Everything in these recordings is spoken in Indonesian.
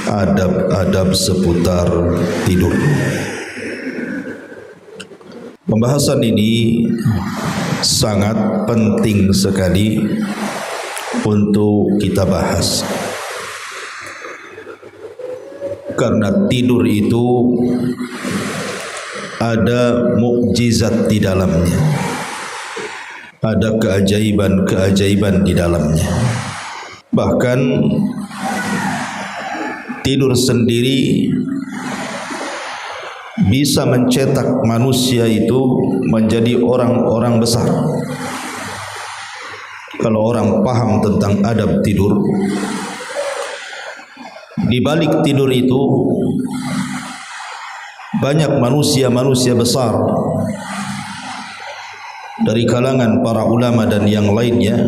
Adab-adab seputar tidur. Pembahasan ini sangat penting sekali untuk kita bahas, karena tidur itu ada mukjizat di dalamnya, ada keajaiban-keajaiban di dalamnya. Bahkan tidur sendiri bisa mencetak manusia itu menjadi orang-orang besar. Kalau orang paham tentang adab tidur, di balik tidur itu banyak manusia-manusia besar dari kalangan para ulama dan yang lainnya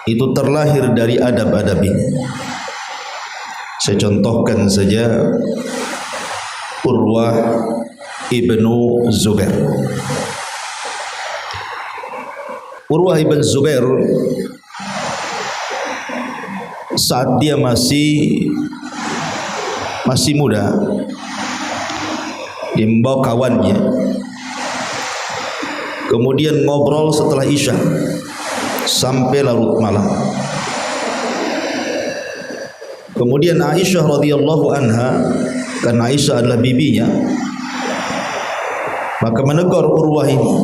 itu terlahir dari adab-adab ini. Saya contohkan saja Urwah ibnu Zubair. Urwah ibn Zubair saat dia masih muda, dia membawa kawannya, kemudian ngobrol setelah Isya sampai larut malam. Kemudian Aisyah radhiyallahu anha, karena Aisyah adalah bibinya, maka menegur Urwah ini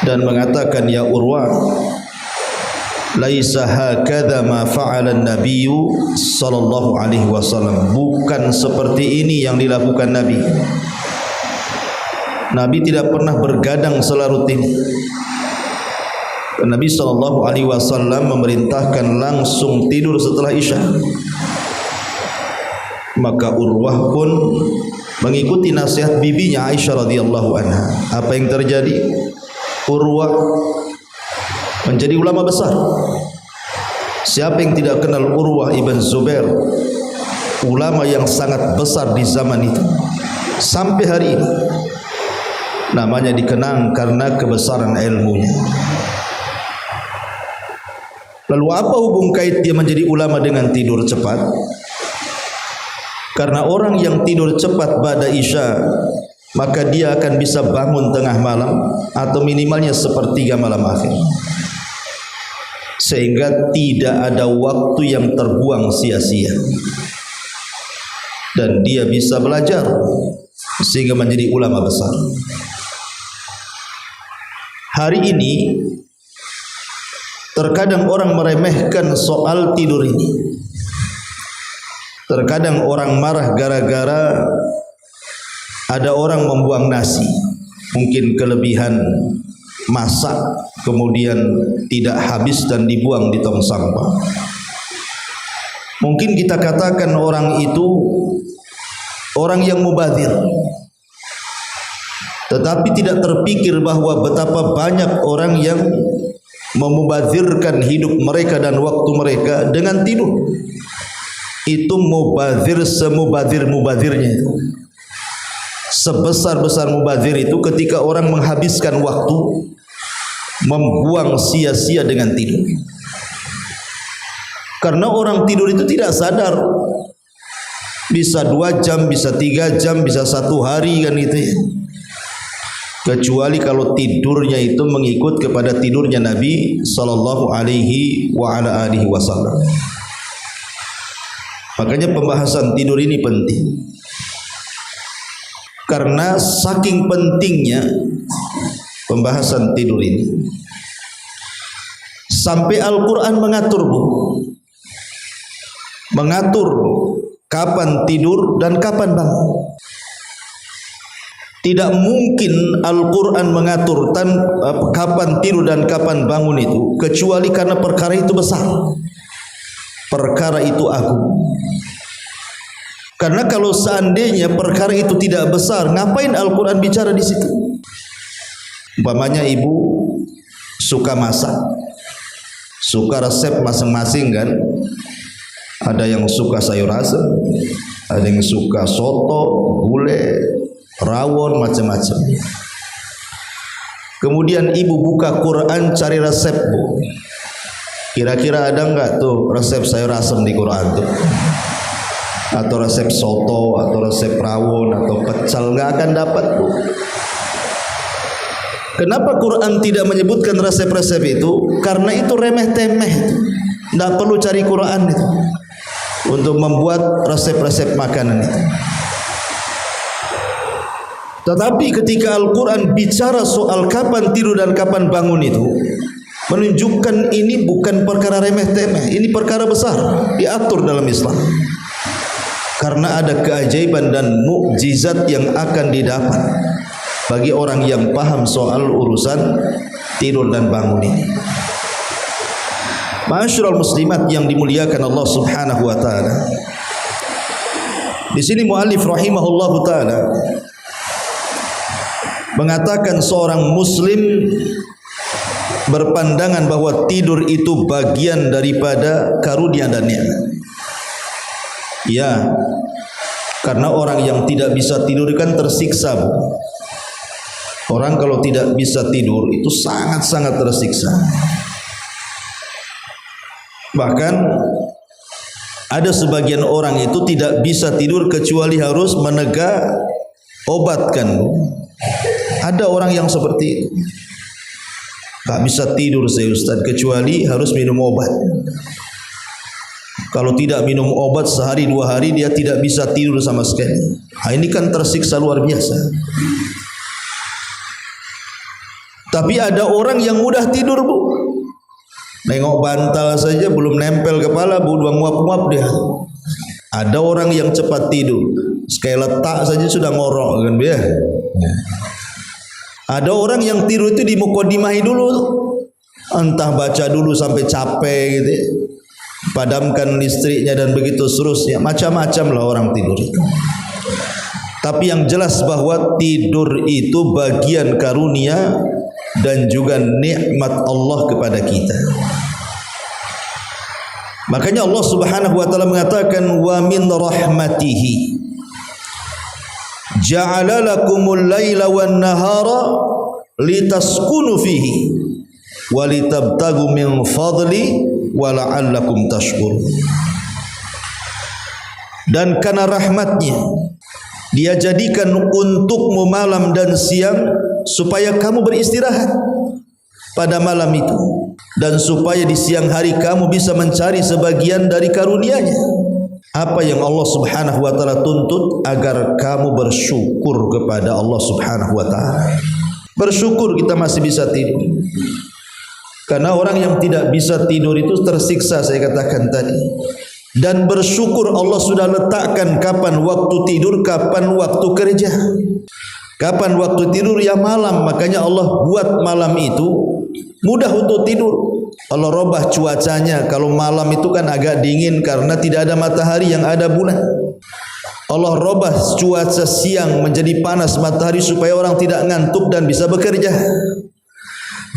dan mengatakan, "Ya Urwah, laisa hakadha ma fa'ala an-nabiy sallallahu alaihi wasallam." Bukan seperti ini yang dilakukan Nabi. Nabi tidak pernah bergadang selarut ini. Nabi sallallahu alaihi wasallam memerintahkan langsung tidur setelah Isya. Maka Urwah pun mengikuti nasihat bibinya Aisyah radhiyallahu anha. Apa yang terjadi? Urwah menjadi ulama besar. Siapa yang tidak kenal Urwah ibn Zubair, ulama yang sangat besar di zaman itu, sampai hari ini namanya dikenang karena kebesaran ilmunya. Lalu apa hubung kait dia menjadi ulama dengan tidur cepat? Karena orang yang tidur cepat ba'da Isya, maka dia akan bisa bangun tengah malam atau minimalnya sepertiga malam akhir, sehingga tidak ada waktu yang terbuang sia-sia, dan dia bisa belajar sehingga menjadi ulama besar. Hari ini terkadang orang meremehkan soal tidur ini. Terkadang orang marah gara-gara ada orang membuang nasi, mungkin kelebihan masak, kemudian tidak habis dan dibuang di tong sampah. Mungkin kita katakan orang itu orang yang mubazir, tetapi tidak terpikir bahwa betapa banyak orang yang memubazirkan hidup mereka dan waktu mereka dengan tidur. Itu mubazir semubazir-mubazirnya. Sebesar-besar mubazir itu ketika orang menghabiskan waktu membuang sia-sia dengan tidur. Karena orang tidur itu tidak sadar, bisa 2 jam, bisa 3 jam, bisa 1 hari kan itu ya. Kecuali kalau tidurnya itu mengikut kepada tidurnya Nabi sallallahu alaihi wa ala alihi wasallam. Makanya pembahasan tidur ini penting, karena saking pentingnya pembahasan tidur ini sampai Al-Quran mengatur kapan tidur dan kapan bangun. Tidak mungkin Al-Quran mengatur kapan tidur dan kapan bangun itu kecuali karena perkara itu besar, perkara itu agung. Karena kalau seandainya perkara itu tidak besar, ngapain Al-Quran bicara di situ? Umpamanya ibu suka masak, suka resep masing-masing kan. Ada yang suka sayur asem, Ada yang suka soto, gulai, rawon, macam-macam. Kemudian ibu buka Quran cari resep, Bu. Kira-kira ada enggak tuh resep sayur asam di Quran tuh? Atau resep soto, atau resep rawon, atau pecel, enggak akan dapat, Bu. Kenapa Quran tidak menyebutkan resep-resep itu? Karena itu remeh-temeh. Enggak perlu cari Quran itu untuk membuat resep-resep makanan itu. Tetapi ketika Al-Quran bicara soal kapan tidur dan kapan bangun itu, menunjukkan ini bukan perkara remeh-temeh, ini perkara besar, diatur dalam Islam. Karena ada keajaiban dan mukjizat yang akan didapat bagi orang yang paham soal urusan tidur dan bangun ini. Ma'asyiral muslimat yang dimuliakan Allah Subhanahu wa taala. Di sini muallif rahimahullahu taala mengatakan seorang muslim berpandangan bahwa tidur itu bagian daripada karunia dan nikmat. Ya, karena orang yang tidak bisa tidur kan tersiksa, Bu. Orang kalau tidak bisa tidur itu sangat-sangat tersiksa. Bahkan ada sebagian orang itu tidak bisa tidur kecuali harus menegak obat, kan. Ada orang yang seperti itu. Tak bisa tidur saya Ustaz kecuali harus minum obat. Kalau tidak minum obat sehari 2 hari dia tidak bisa tidur sama sekali. Nah, ini kan tersiksa luar biasa. Tapi ada orang yang mudah tidur, Bu. Nengok bantal saja belum nempel kepala, Bu, udah nguap-nguap dia. Ada orang yang cepat tidur, sekali letak saja sudah ngorok, kan dia. Ada orang yang tidur itu dimukodimahi dulu, entah baca dulu sampai capek gitu, padamkan listriknya dan begitu seterusnya, macam-macam lah orang tidur itu. Tapi yang jelas bahwa tidur itu bagian karunia dan juga nikmat Allah kepada kita. Makanya Allah Subhanahu wa taala mengatakan wa min rahmatihi ja'ala lakumul laila wan nahara litaskunu fihi wa litabtagu min fadli wa la'allakum tashkurun. Dan karena rahmatnya Dia jadikan untukmu malam dan siang supaya kamu beristirahat pada malam itu, dan supaya di siang hari kamu bisa mencari sebagian dari karunia-Nya. Apa yang Allah Subhanahu wa taala tuntut? Agar kamu bersyukur kepada Allah Subhanahu wa taala. Bersyukur kita masih bisa tidur. Karena orang yang tidak bisa tidur itu tersiksa, saya katakan tadi. Dan bersyukur Allah sudah letakkan kapan waktu tidur, kapan waktu kerja. Kapan waktu tidur? Ya malam. Makanya Allah buat malam itu mudah untuk tidur. Allah robah cuacanya. Kalau malam itu kan agak dingin karena tidak ada matahari, yang ada bulan. Allah robah cuaca siang menjadi panas matahari supaya orang tidak ngantuk dan bisa bekerja.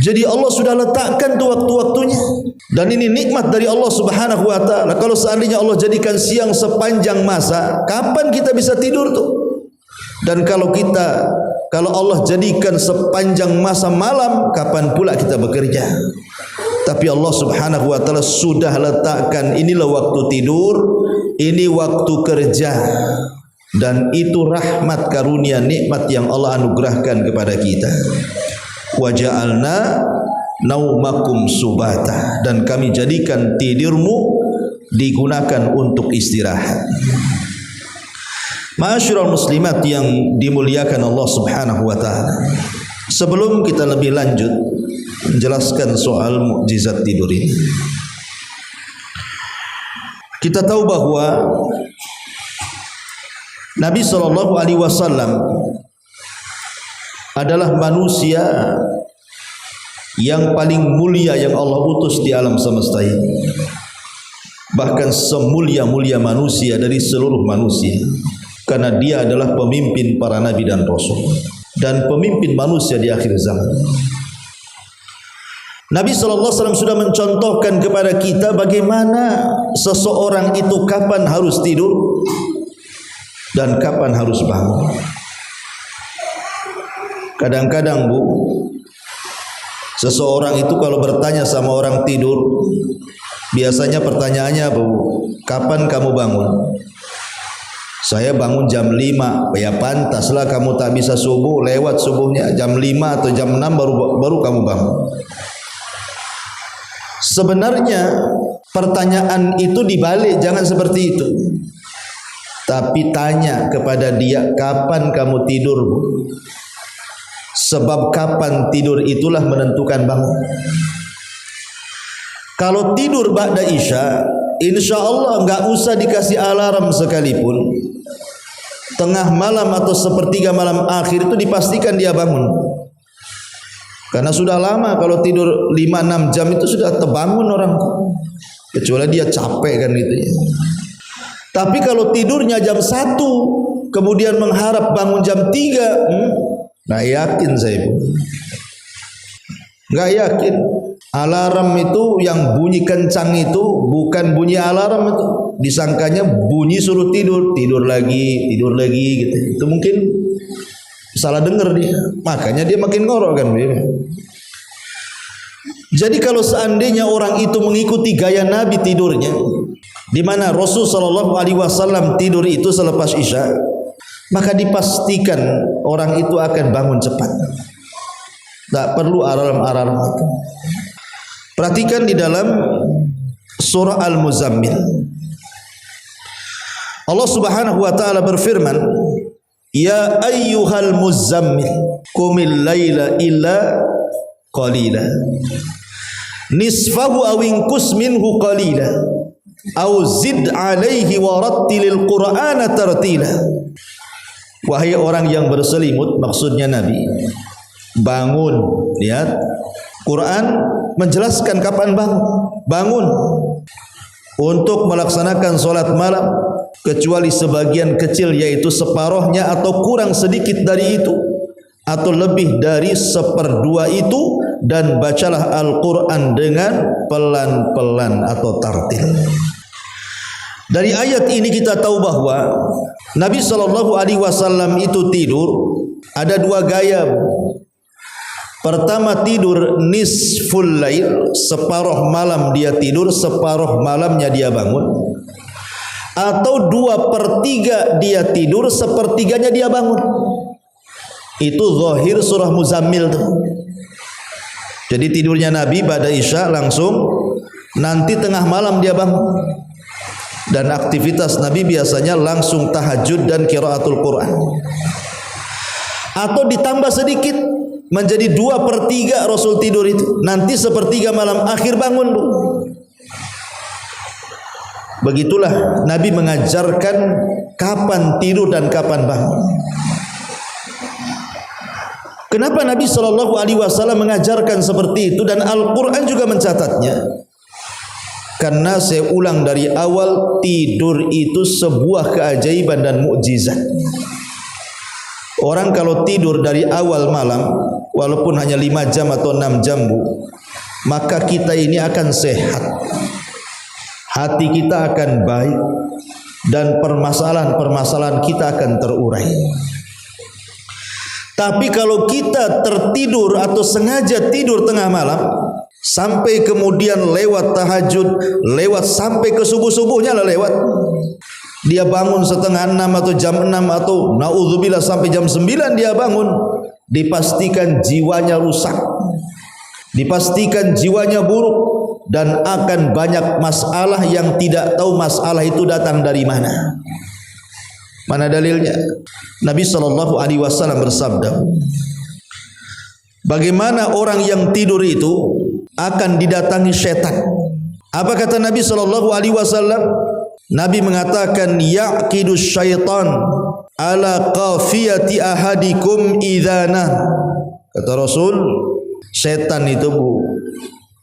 Jadi Allah sudah letakkan tu waktu-waktunya. Dan ini nikmat dari Allah Subhanahu wa taala. Kalau seandainya Allah jadikan siang sepanjang masa, kapan kita bisa tidur tuh? Dan kalau Allah jadikan sepanjang masa malam, kapan pula kita bekerja? Tapi Allah Subhanahu wa taala sudah letakkan inilah waktu tidur, ini waktu kerja. Dan itu rahmat, karunia, nikmat yang Allah anugerahkan kepada kita. Wa ja'alna naumakum subata, dan kami jadikan tidurmu digunakan untuk istirahat. Ma'asyiral muslimat yang dimuliakan Allah Subhanahu wa taala. Sebelum kita lebih lanjut menjelaskan soal mukjizat tidur ini, kita tahu bahwa Nabi sallallahu alaihi wasallam adalah manusia yang paling mulia yang Allah utus di alam semesta ini. Bahkan semulia-mulia manusia dari seluruh manusia, karena dia adalah pemimpin para nabi dan rasul dan pemimpin manusia di akhir zaman. Nabi SAW sudah mencontohkan kepada kita bagaimana seseorang itu kapan harus tidur, dan kapan harus bangun. Kadang-kadang Bu, seseorang itu kalau bertanya sama orang tidur, biasanya pertanyaannya Bu, kapan kamu bangun? Saya bangun jam 5. Ya pantaslah kamu tak bisa subuh, lewat subuhnya jam 5 atau jam 6 baru kamu bangun. Sebenarnya pertanyaan itu dibalik, jangan seperti itu. Tapi tanya kepada dia, kapan kamu tidur? Sebab kapan tidur itulah menentukan bangun. Kalau tidur ba'da isya, insya Allah enggak usah dikasih alarm sekalipun. Tengah malam atau sepertiga malam akhir itu dipastikan dia bangun. Karena sudah lama kalau tidur 5-6 jam itu sudah terbangun orang. Kecuali dia capek kan gitu ya. Tapi kalau tidurnya jam 1 kemudian mengharap bangun jam 3, nggak yakin saya. Nggak yakin. Alarm itu yang bunyi kencang itu bukan bunyi alarm itu. Disangkanya bunyi suruh tidur, tidur lagi gitu. Itu mungkin salah dengar dia. Makanya dia makin ngorok kan. Jadi kalau seandainya orang itu mengikuti gaya Nabi tidurnya, di mana Rasul sallallahu alaihi wasallam tidur itu selepas Isya, maka dipastikan orang itu akan bangun cepat. Tak perlu alarm-alarm itu. Perhatikan di dalam surah Al-Muzammil. Allah Subhanahu wa taala berfirman, "Ya ayyuhal muzammil, qumil laila illa qalila. Nisfahu aw inqus minhu qalila, aw zid 'alaihi wa rattilil Qur'ana tartila." Wahai orang yang berselimut, maksudnya Nabi, bangun. Lihat, Quran menjelaskan kapan bangun untuk melaksanakan solat malam, kecuali sebagian kecil, yaitu separuhnya atau kurang sedikit dari itu, atau lebih dari 1/2 itu, dan bacalah Al-Quran dengan pelan-pelan atau tartil. Dari ayat ini kita tahu bahwa Nabi SAW itu tidur ada 2 gaya. Pertama, tidur nisful lail, separuh malam dia tidur, separuh malamnya dia bangun. Atau 2/3 dia tidur, 1/3-nya dia bangun. Itu zahir surah Muzammil tuh. Jadi tidurnya Nabi pada Isya langsung, nanti tengah malam dia bangun. Dan aktivitas Nabi biasanya langsung tahajud dan qiraatul Quran. Atau ditambah sedikit, menjadi 2/3 Rasul tidur itu. Nanti 1/3 malam akhir bangun. Begitulah Nabi mengajarkan kapan tidur dan kapan bangun. Kenapa Nabi SAW mengajarkan seperti itu dan Al-Quran juga mencatatnya? Karena saya ulang dari awal, tidur itu sebuah keajaiban dan mukjizat. Orang kalau tidur dari awal malam, walaupun hanya 5 jam atau 6 jam Bu, maka kita ini akan sehat, hati kita akan baik, dan permasalahan-permasalahan kita akan terurai. Tapi kalau kita tertidur atau sengaja tidur tengah malam, sampai kemudian lewat tahajud, lewat sampai ke subuh-subuhnya lah lewat, dia bangun setengah 6 atau jam 6 atau naudzubillah sampai jam 9 dia bangun, dipastikan jiwanya rusak, dipastikan jiwanya buruk, dan akan banyak masalah yang tidak tahu masalah itu datang dari mana. Mana dalilnya? Nabi SAW bersabda, bagaimana orang yang tidur itu akan didatangi syaitan. Apa kata Nabi SAW? Nabi mengatakan, yaqidu syaitan ala qafiyati ahadikum idhana. Kata Rasul, syaitan itu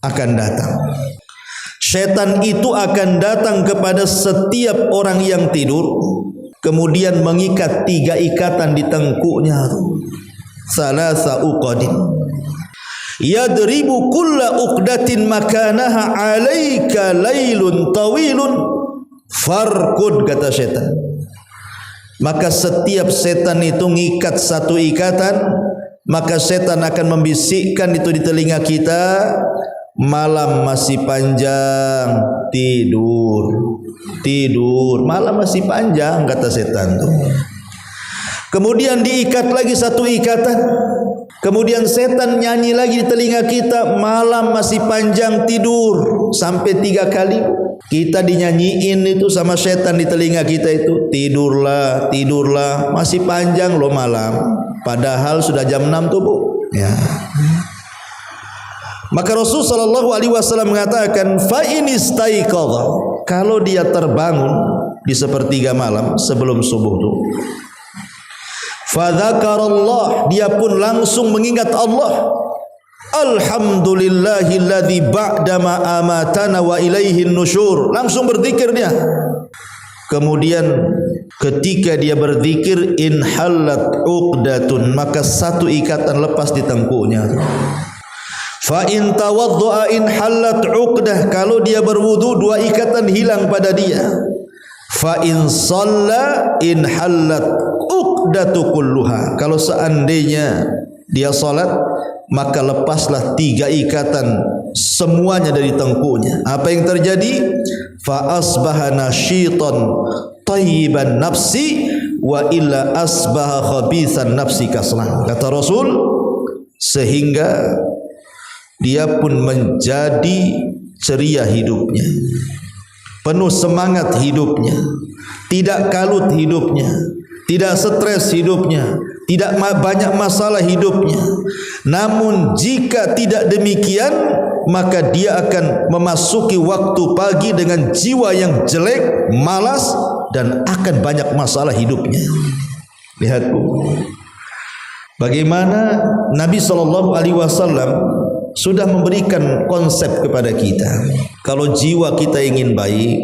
akan datang. Syaitan itu akan datang kepada setiap orang yang tidur, kemudian mengikat 3 ikatan di tengkuknya. Salasa uqadin. Yadribu kulla uqdatin makanaha alaika lailun tawilun farqud, kata syaitan. maka setiap setan itu ngikat satu ikatan, maka setan akan membisikkan itu di telinga kita, malam masih panjang, tidur, malam masih panjang, kata setan tuh. Kemudian diikat lagi satu ikatan, kemudian setan nyanyi lagi di telinga kita, malam masih panjang, tidur, sampai 3 kali kita dinyanyiin itu sama setan di telinga kita itu, tidurlah, masih panjang loh malam, padahal sudah jam 6 tuh Bu ya. Maka Rasul sallallahu alaihi wasallam mengatakan, fa in istaiqadha, kalau dia terbangun di sepertiga malam sebelum subuh itu, fa dzakarallah, dia pun langsung mengingat Allah, alhamdulillahilladzi ba'da ma amatana wa ilaihin nusyur, langsung berzikir dia. Kemudian ketika dia berzikir, inhallat uqdatun, maka satu ikatan lepas di tengkuknya. Fa in tawaddaa inhallat uqdah, kalau dia berwudu 2 ikatan hilang pada dia. Fa in shalla inhallat uqdatu kulluha, kalau seandainya dia salat maka lepaslah 3 ikatan semuanya dari tengkuknya. Apa yang terjadi? Fa asbaha nasyitan thayyiban nafsi wa illa asbaha khabithan nafsi kaslan, kata Rasul, sehingga dia pun menjadi ceria hidupnya, penuh semangat hidupnya, tidak kalut hidupnya, tidak stres hidupnya, tidak banyak masalah hidupnya. Namun jika tidak demikian, maka dia akan memasuki waktu pagi dengan jiwa yang jelek, malas, dan akan banyak masalah hidupnya. Lihat Bu, bagaimana Nabi SAW sudah memberikan konsep kepada kita. Kalau jiwa kita ingin baik,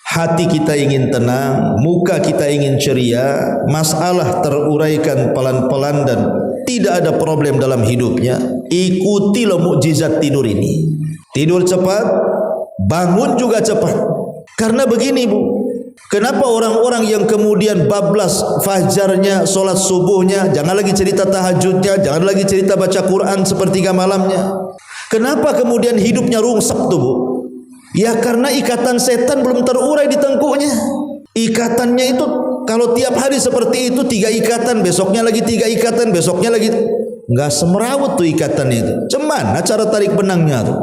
hati kita ingin tenang, muka kita ingin ceria, masalah teruraikan pelan-pelan dan tidak ada problem dalam hidupnya, ikutilah mukjizat tidur ini. Tidur cepat, bangun juga cepat. Karena begini Bu, kenapa orang-orang yang kemudian bablas fajarnya, solat subuhnya, jangan lagi cerita tahajudnya, jangan lagi cerita baca Quran sepertiga malamnya, kenapa kemudian hidupnya rungsek tuh Bu? Ya karena ikatan setan belum terurai di tengkuknya. Ikatannya itu kalau tiap hari seperti itu, 3 ikatan, besoknya lagi 3 ikatan, besoknya lagi, nggak semerawut tuh ikatan itu. Cuman cara tarik benangnya tuh.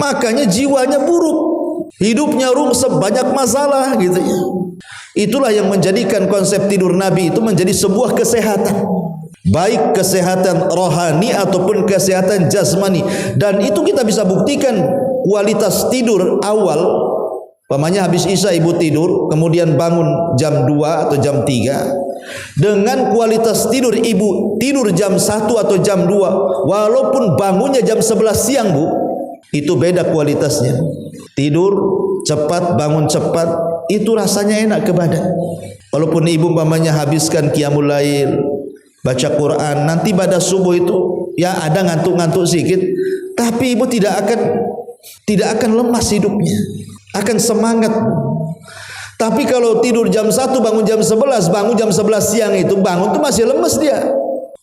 Makanya jiwanya buruk, hidupnya rungsek, banyak masalah gitu ya. Itulah yang menjadikan konsep tidur Nabi itu menjadi sebuah kesehatan, baik kesehatan rohani ataupun kesehatan jasmani. Dan itu kita bisa buktikan kualitas tidur awal. Pamannya habis Isya ibu tidur, kemudian bangun jam 2 atau jam 3. Dengan kualitas tidur ibu tidur jam 1 atau jam 2, walaupun bangunnya jam 11 siang Bu, itu beda kualitasnya. Tidur cepat, bangun cepat, itu rasanya enak ke badan. Walaupun ibu pamannya habiskan qiyamul lail, baca Quran, nanti pada subuh itu ya ada ngantuk-ngantuk sedikit, tapi ibu tidak akan lemas hidupnya, akan semangat. Tapi kalau tidur jam 1 bangun jam 11, bangun jam 11 siang itu bangun itu masih lemes dia.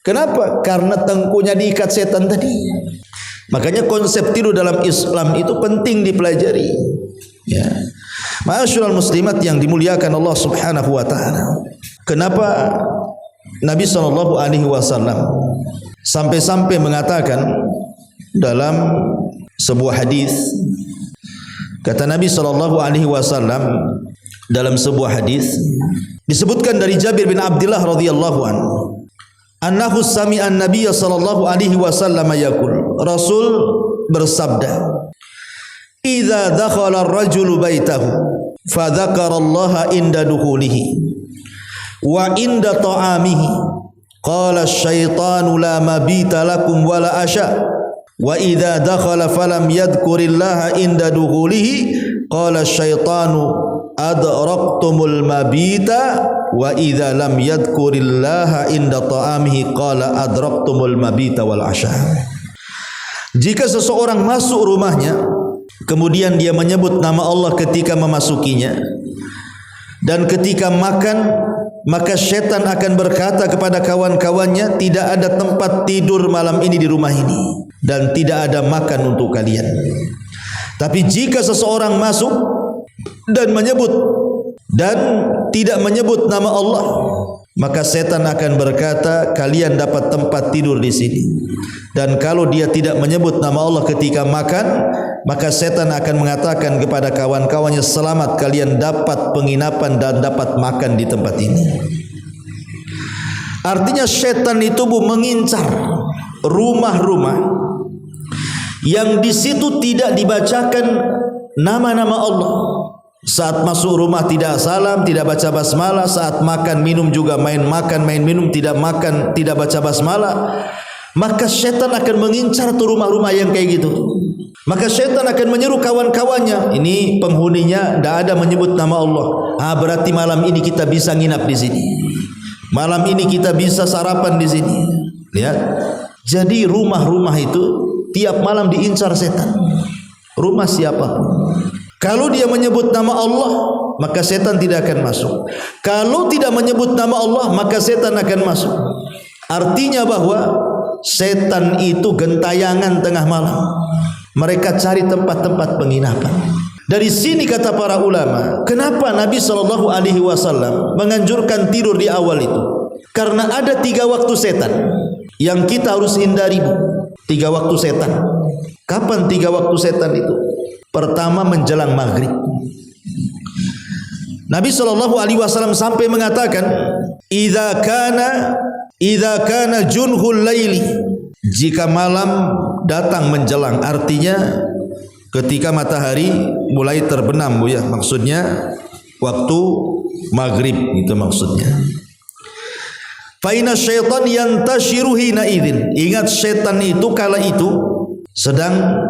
Kenapa? Karena tengkunya diikat setan tadi. Makanya konsep tidur dalam Islam itu penting dipelajari. Ya. Ma'asyiral muslimat yang dimuliakan Allah Subhanahu wa taala. Kenapa Nabi SAW sampai-sampai mengatakan dalam sebuah hadis, kata Nabi SAW dalam sebuah hadis disebutkan dari Jabir bin Abdullah radhiyallahu anhu, annahu sami'a an-nabiy sallallahu alaihi wasallam yaqul, Rasul bersabda, idza dakhala ar-rajulu baitahu fa dzakara Allah inda dukhulihi wa inda ta'amihi qala asy-syaitanu la mabita lakum wala asya wa idza dakhala falam yadhkurillaha inda dukhulihi qala asy-syaitanu adraktumul mabita wa idza lam yadhkurillaha inda ta'amihi qala adraktumul mabita wal asya. Jika seseorang masuk rumahnya kemudian dia menyebut nama Allah ketika memasukinya, Dan ketika makan, maka syaitan akan berkata kepada kawan-kawannya, tidak ada tempat tidur malam ini di rumah ini, dan tidak ada makan untuk kalian. Tapi jika seseorang masuk dan tidak menyebut nama Allah, maka setan akan berkata, kalian dapat tempat tidur di sini. Dan kalau dia tidak menyebut nama Allah ketika makan, maka setan akan mengatakan kepada kawan-kawannya, selamat, kalian dapat penginapan dan dapat makan di tempat ini. Artinya setan itu mengincar rumah-rumah yang di situ tidak dibacakan nama-nama Allah. Saat masuk rumah tidak salam, tidak baca basmalah. Saat makan minum juga main makan main minum, tidak makan, tidak baca basmalah. Maka syaitan akan mengincar tuh rumah-rumah yang kayak gitu. Maka syaitan akan menyeru kawan-kawannya, ini penghuninya tidak ada menyebut nama Allah. Berarti malam ini kita bisa nginap di sini. Malam ini kita bisa sarapan di sini. Lihat. Jadi rumah-rumah itu tiap malam diincar setan. Rumah siapapun. Kalau dia menyebut nama Allah, maka setan tidak akan masuk. Kalau tidak menyebut nama Allah, maka setan akan masuk. Artinya bahwa setan itu gentayangan tengah malam. Mereka cari tempat-tempat penginapan. Dari sini kata para ulama, kenapa Nabi SAW menganjurkan tidur di awal itu? Karena ada 3 waktu setan yang kita harus hindari. 3 waktu setan. Kapan 3 waktu setan itu? Pertama, menjelang maghrib. Nabi SAW sampai mengatakan, idza kana junhul laili, jika malam datang menjelang, artinya ketika matahari mulai terbenam, Bu ya, maksudnya waktu maghrib itu maksudnya. Fa inna syaitan yantashiru hina idzin. Ingat, syaitan itu kala itu sedang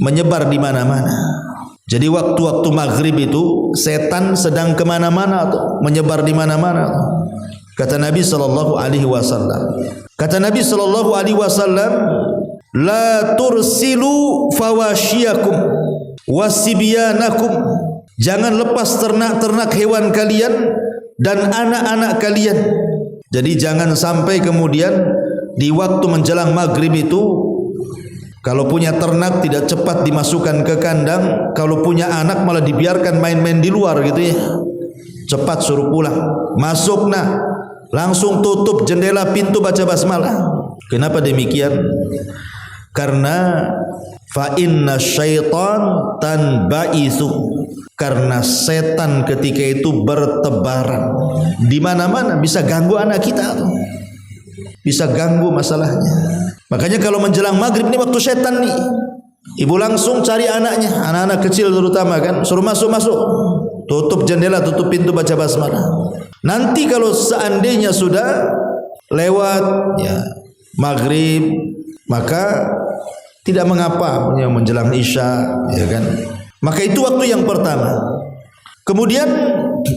menyebar di mana-mana. Jadi waktu-waktu maghrib itu setan sedang kemana-mana atau menyebar di mana-mana. Kata Nabi SAW. Kata Nabi SAW, la tursilu fawasyiakum wasibyanakum. Jangan lepas ternak-ternak hewan kalian dan anak-anak kalian. Jadi jangan sampai kemudian di waktu menjelang maghrib itu, kalau punya ternak tidak cepat dimasukkan ke kandang, kalau punya anak malah dibiarkan main-main di luar gitu ya. Cepat suruh pulang. Masuk nah, langsung tutup jendela, pintu, baca basmalah. Kenapa demikian? Karena fa inna syaitan tanba'itsu. Karena setan ketika itu bertebaran di mana-mana, bisa ganggu anak kita tuh. Bisa ganggu masalahnya. Makanya kalau menjelang maghrib ini waktu setan nih, ibu langsung cari anaknya, anak-anak kecil terutama kan, suruh masuk-masuk, tutup jendela, tutup pintu, baca basmalah. Nanti kalau seandainya sudah lewat ya maghrib, maka tidak mengapa menjelang isya, ya kan. Maka itu waktu yang pertama. Kemudian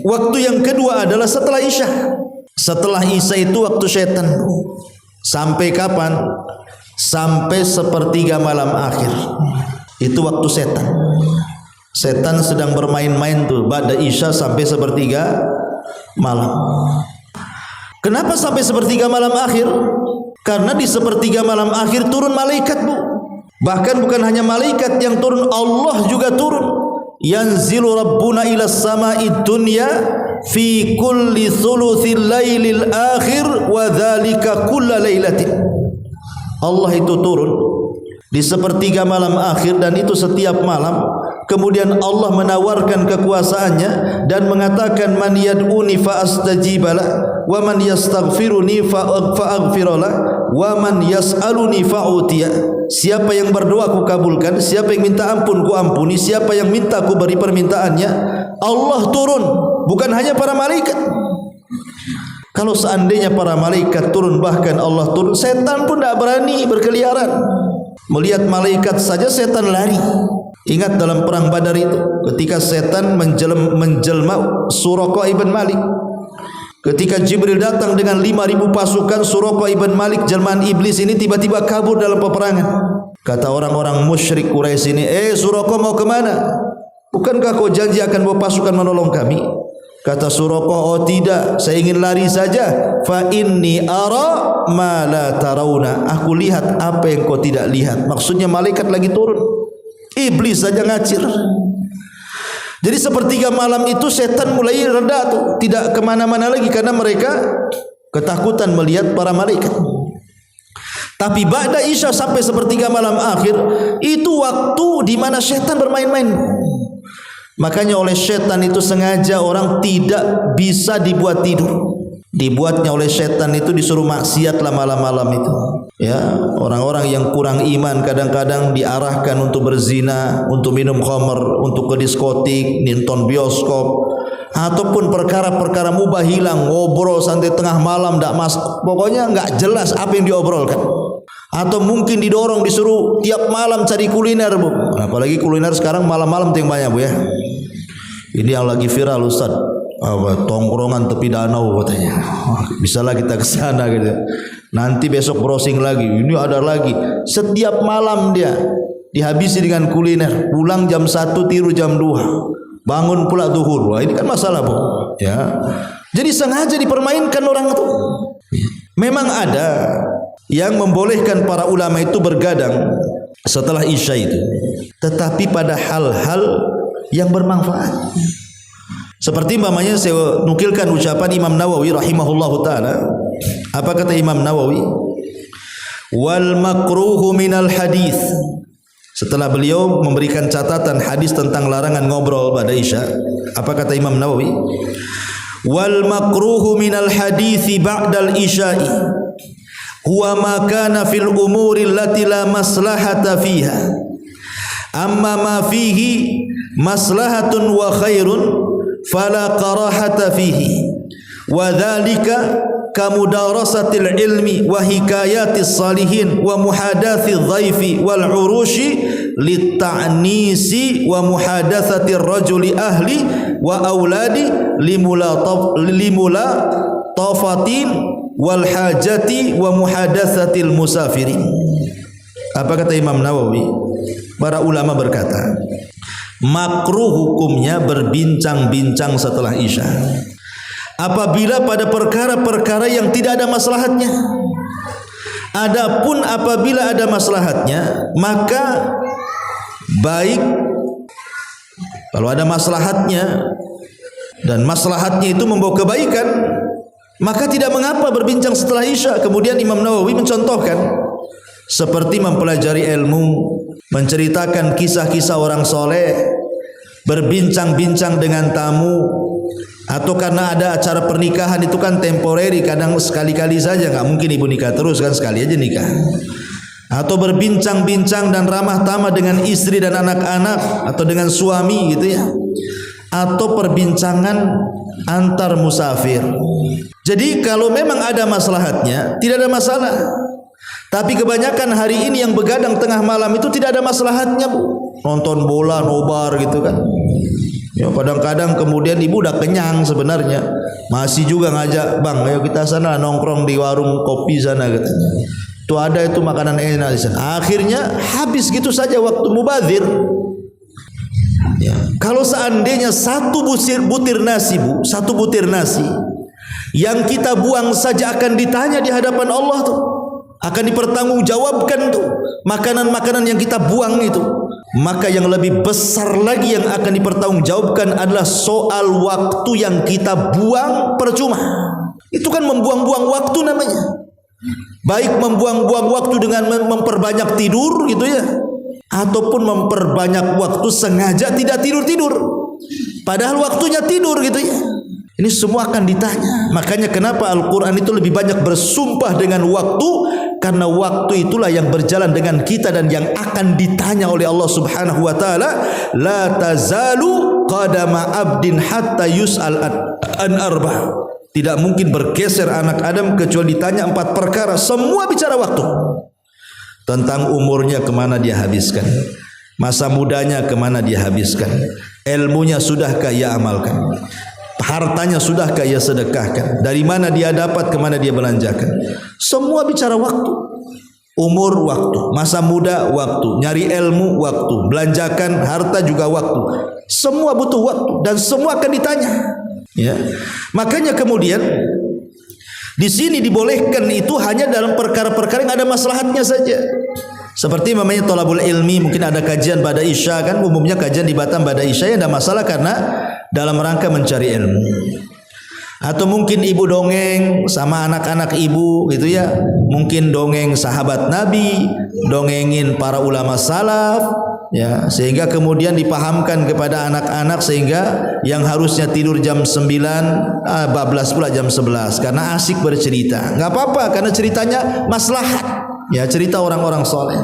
waktu yang kedua adalah setelah isya. Setelah isya itu waktu setan. Sampai kapan? Sampai sepertiga malam akhir. Itu waktu setan. Setan sedang bermain-main tuh pada isya sampai sepertiga malam. Kenapa sampai sepertiga malam akhir? Karena di sepertiga malam akhir turun malaikat, Bu. Bahkan bukan hanya malaikat yang turun, Allah juga turun. Yanzilu Rabbuna ila sama'id dunya fi kulli thuluthil lailil akhir wa dzalika kulla lailatin. Allah itu turun di sepertiga malam akhir, dan itu setiap malam. Kemudian Allah menawarkan kekuasaannya dan mengatakan, man yad'uni fa astajibala wa man yastaghfiruni fa aghfirala wa man yas'aluni fa utiya. Siapa yang berdoa ku kabulkan, siapa yang minta ampun ku ampuni, siapa yang minta ku beri permintaannya. Allah turun, bukan hanya para malaikat. Kalau seandainya para malaikat turun, bahkan Allah turun, setan pun tidak berani berkeliaran. Melihat malaikat saja setan lari. Ingat dalam perang Badar itu, ketika setan menjelma Suraqah ibn Malik. Ketika Jibril datang dengan 5.000 pasukan, Suraqah ibn Malik, jelmaan iblis ini tiba-tiba kabur dalam peperangan. Kata orang-orang musyrik Quraisy ini, Suraqah mau kemana? Bukankah kau janji akan bawa pasukan menolong kami? Kata Suraqah, oh tidak, saya ingin lari saja. Fa inni ara ma la tarawna, aku lihat apa yang kau tidak lihat. Maksudnya malaikat lagi turun, iblis saja ngacir. Jadi sepertiga malam itu setan mulai reda tuh, tidak kemana-mana lagi karena mereka ketakutan melihat para malaikat. Tapi ba'da isya sampai sepertiga malam akhir itu waktu di mana setan bermain-main. Makanya oleh setan itu sengaja orang tidak bisa dibuat tidur. Dibuatnya oleh setan itu disuruh maksiatlah malam-malam itu. Ya, orang-orang yang kurang iman kadang-kadang diarahkan untuk berzina, untuk minum khamr, untuk ke diskotik, nonton bioskop, ataupun perkara-perkara mubah hilang, ngobrol sampai tengah malam ndak pokoknya nggak jelas apa yang diobrolkan. Atau mungkin didorong disuruh tiap malam cari kuliner, Bu. Apalagi kuliner sekarang malam-malam yang banyak, Bu ya. Ini yang lagi viral, Ustaz. Tongkrongan tepi danau katanya. Bisalah kita ke sana gitu. Nanti besok browsing lagi. Ini ada lagi. Setiap malam dia dihabisi dengan kuliner. Pulang jam 1 tidur jam 2. Bangun pula zuhur. Wah, ini kan masalah, Bu. Ya. Jadi sengaja dipermainkan orang itu. Memang ada yang membolehkan para ulama itu bergadang setelah isya itu, tetapi pada hal-hal yang bermanfaat. Seperti umpamanya saya nukilkan ucapan Imam Nawawi rahimahullahu taala. Apa kata Imam Nawawi? Wal makruhu minal hadis. Setelah beliau memberikan catatan hadis tentang larangan ngobrol pada isya, apa kata Imam Nawawi? Wal makruhu minal hadisi ba'dal isya'i huwa ma kana fil umuri allati la maslahata fiha, amma ma fihi maslahatun wa khairun fala karahata fihi, wa dhalika kamudarasatil ilmi wa hikayatis salihin wa muhadathil dhaifi wal urushi litta'nisi wa muhadathatir rajuli ahli wa auladi limula tafatin wal hajati wa muhadatsatil musafirin. Apa kata Imam Nawawi? Para ulama berkata, makruh hukumnya berbincang-bincang setelah isya apabila pada perkara-perkara yang tidak ada maslahatnya. Adapun apabila ada maslahatnya, maka baik kalau ada maslahatnya dan maslahatnya itu membawa kebaikan, maka tidak mengapa berbincang setelah isya. Kemudian Imam Nawawi mencontohkan seperti mempelajari ilmu, menceritakan kisah-kisah orang soleh, berbincang-bincang dengan tamu, atau karena ada acara pernikahan itu kan temporary, kadang sekali-kali saja, nggak mungkin ibu nikah terus kan, sekali aja nikah. Atau berbincang-bincang dan ramah tamah dengan istri dan anak-anak atau dengan suami gitu ya. Atau perbincangan antar musafir. Jadi kalau memang ada maslahatnya tidak ada masalah. Tapi kebanyakan hari ini yang begadang tengah malam itu tidak ada maslahatnya, Bu. Nonton bola, nobar gitu kan. Ya, kadang-kadang kemudian ibu udah kenyang sebenarnya, masih juga ngajak, bang ayo kita sana nongkrong di warung kopi sana katanya. Tuh ada itu makanan enak di sana. Akhirnya habis gitu saja waktu mubazir. Ya. Kalau seandainya satu butir nasi, Bu, satu butir nasi yang kita buang saja akan ditanya di hadapan Allah tuh, akan dipertanggungjawabkan tuh makanan-makanan yang kita buang itu. Maka yang lebih besar lagi yang akan dipertanggungjawabkan adalah soal waktu yang kita buang percuma. Itu kan membuang-buang waktu namanya. Baik membuang-buang waktu dengan memperbanyak tidur gitu ya, ataupun memperbanyak waktu sengaja tidak tidur-tidur padahal waktunya tidur gitu ya. Ini semua akan ditanya. Makanya kenapa Al-Quran itu lebih banyak bersumpah dengan waktu, karena waktu itulah yang berjalan dengan kita dan yang akan ditanya oleh Allah Subhanahu wa taala. La tazalu qadama abdin hatta yus'al an arba. Tidak mungkin bergeser anak Adam kecuali ditanya 4 perkara. Semua bicara waktu. Tentang umurnya kemana dia habiskan, masa mudanya kemana dia habiskan, ilmunya sudahkah ia amalkan, hartanya sudahkah ia sedekahkan, dari mana dia dapat, kemana dia belanjakan. Semua bicara waktu. Umur waktu, masa muda waktu, nyari ilmu waktu, belanjakan harta juga waktu. Semua butuh waktu dan semua akan ditanya. Ya. Makanya kemudian di sini dibolehkan itu hanya dalam perkara-perkara yang ada maslahatnya saja. Seperti namanya thalabul ilmi, mungkin ada kajian pada Isya kan, umumnya kajian di Batam pada Isya ya tidak masalah karena dalam rangka mencari ilmu. Atau mungkin ibu dongeng sama anak-anak ibu gitu ya. Mungkin dongeng sahabat Nabi, dongengin para ulama salaf ya, sehingga kemudian dipahamkan kepada anak-anak sehingga yang harusnya tidur jam 9 bablas pula jam 11 karena asik bercerita. Enggak apa-apa karena ceritanya maslahat. Ya, cerita orang-orang soleh.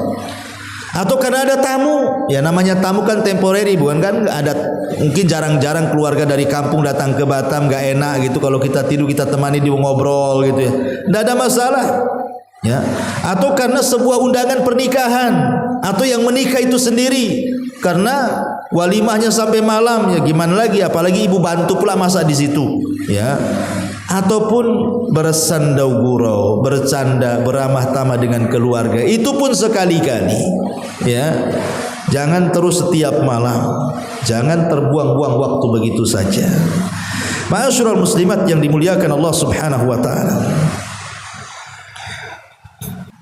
Atau karena ada tamu, ya namanya tamu kan temporary, bukan kan? Ada mungkin jarang-jarang keluarga dari kampung datang ke Batam, nggak enak gitu. Kalau kita tidur kita temani dia ngobrol gitu ya, nggak ada masalah. Ya. Atau karena sebuah undangan pernikahan, atau yang menikah itu sendiri, karena walimahnya sampai malam, ya gimana lagi? Apalagi ibu bantu pula masak di situ, ya. Ataupun bersandau gurau, bercanda, beramah tamah dengan keluarga, itu pun sekali-kali, ya. Jangan terus setiap malam, jangan terbuang-buang waktu begitu saja. Ma'asyiral muslimat yang dimuliakan Allah Subhanahu wa taala.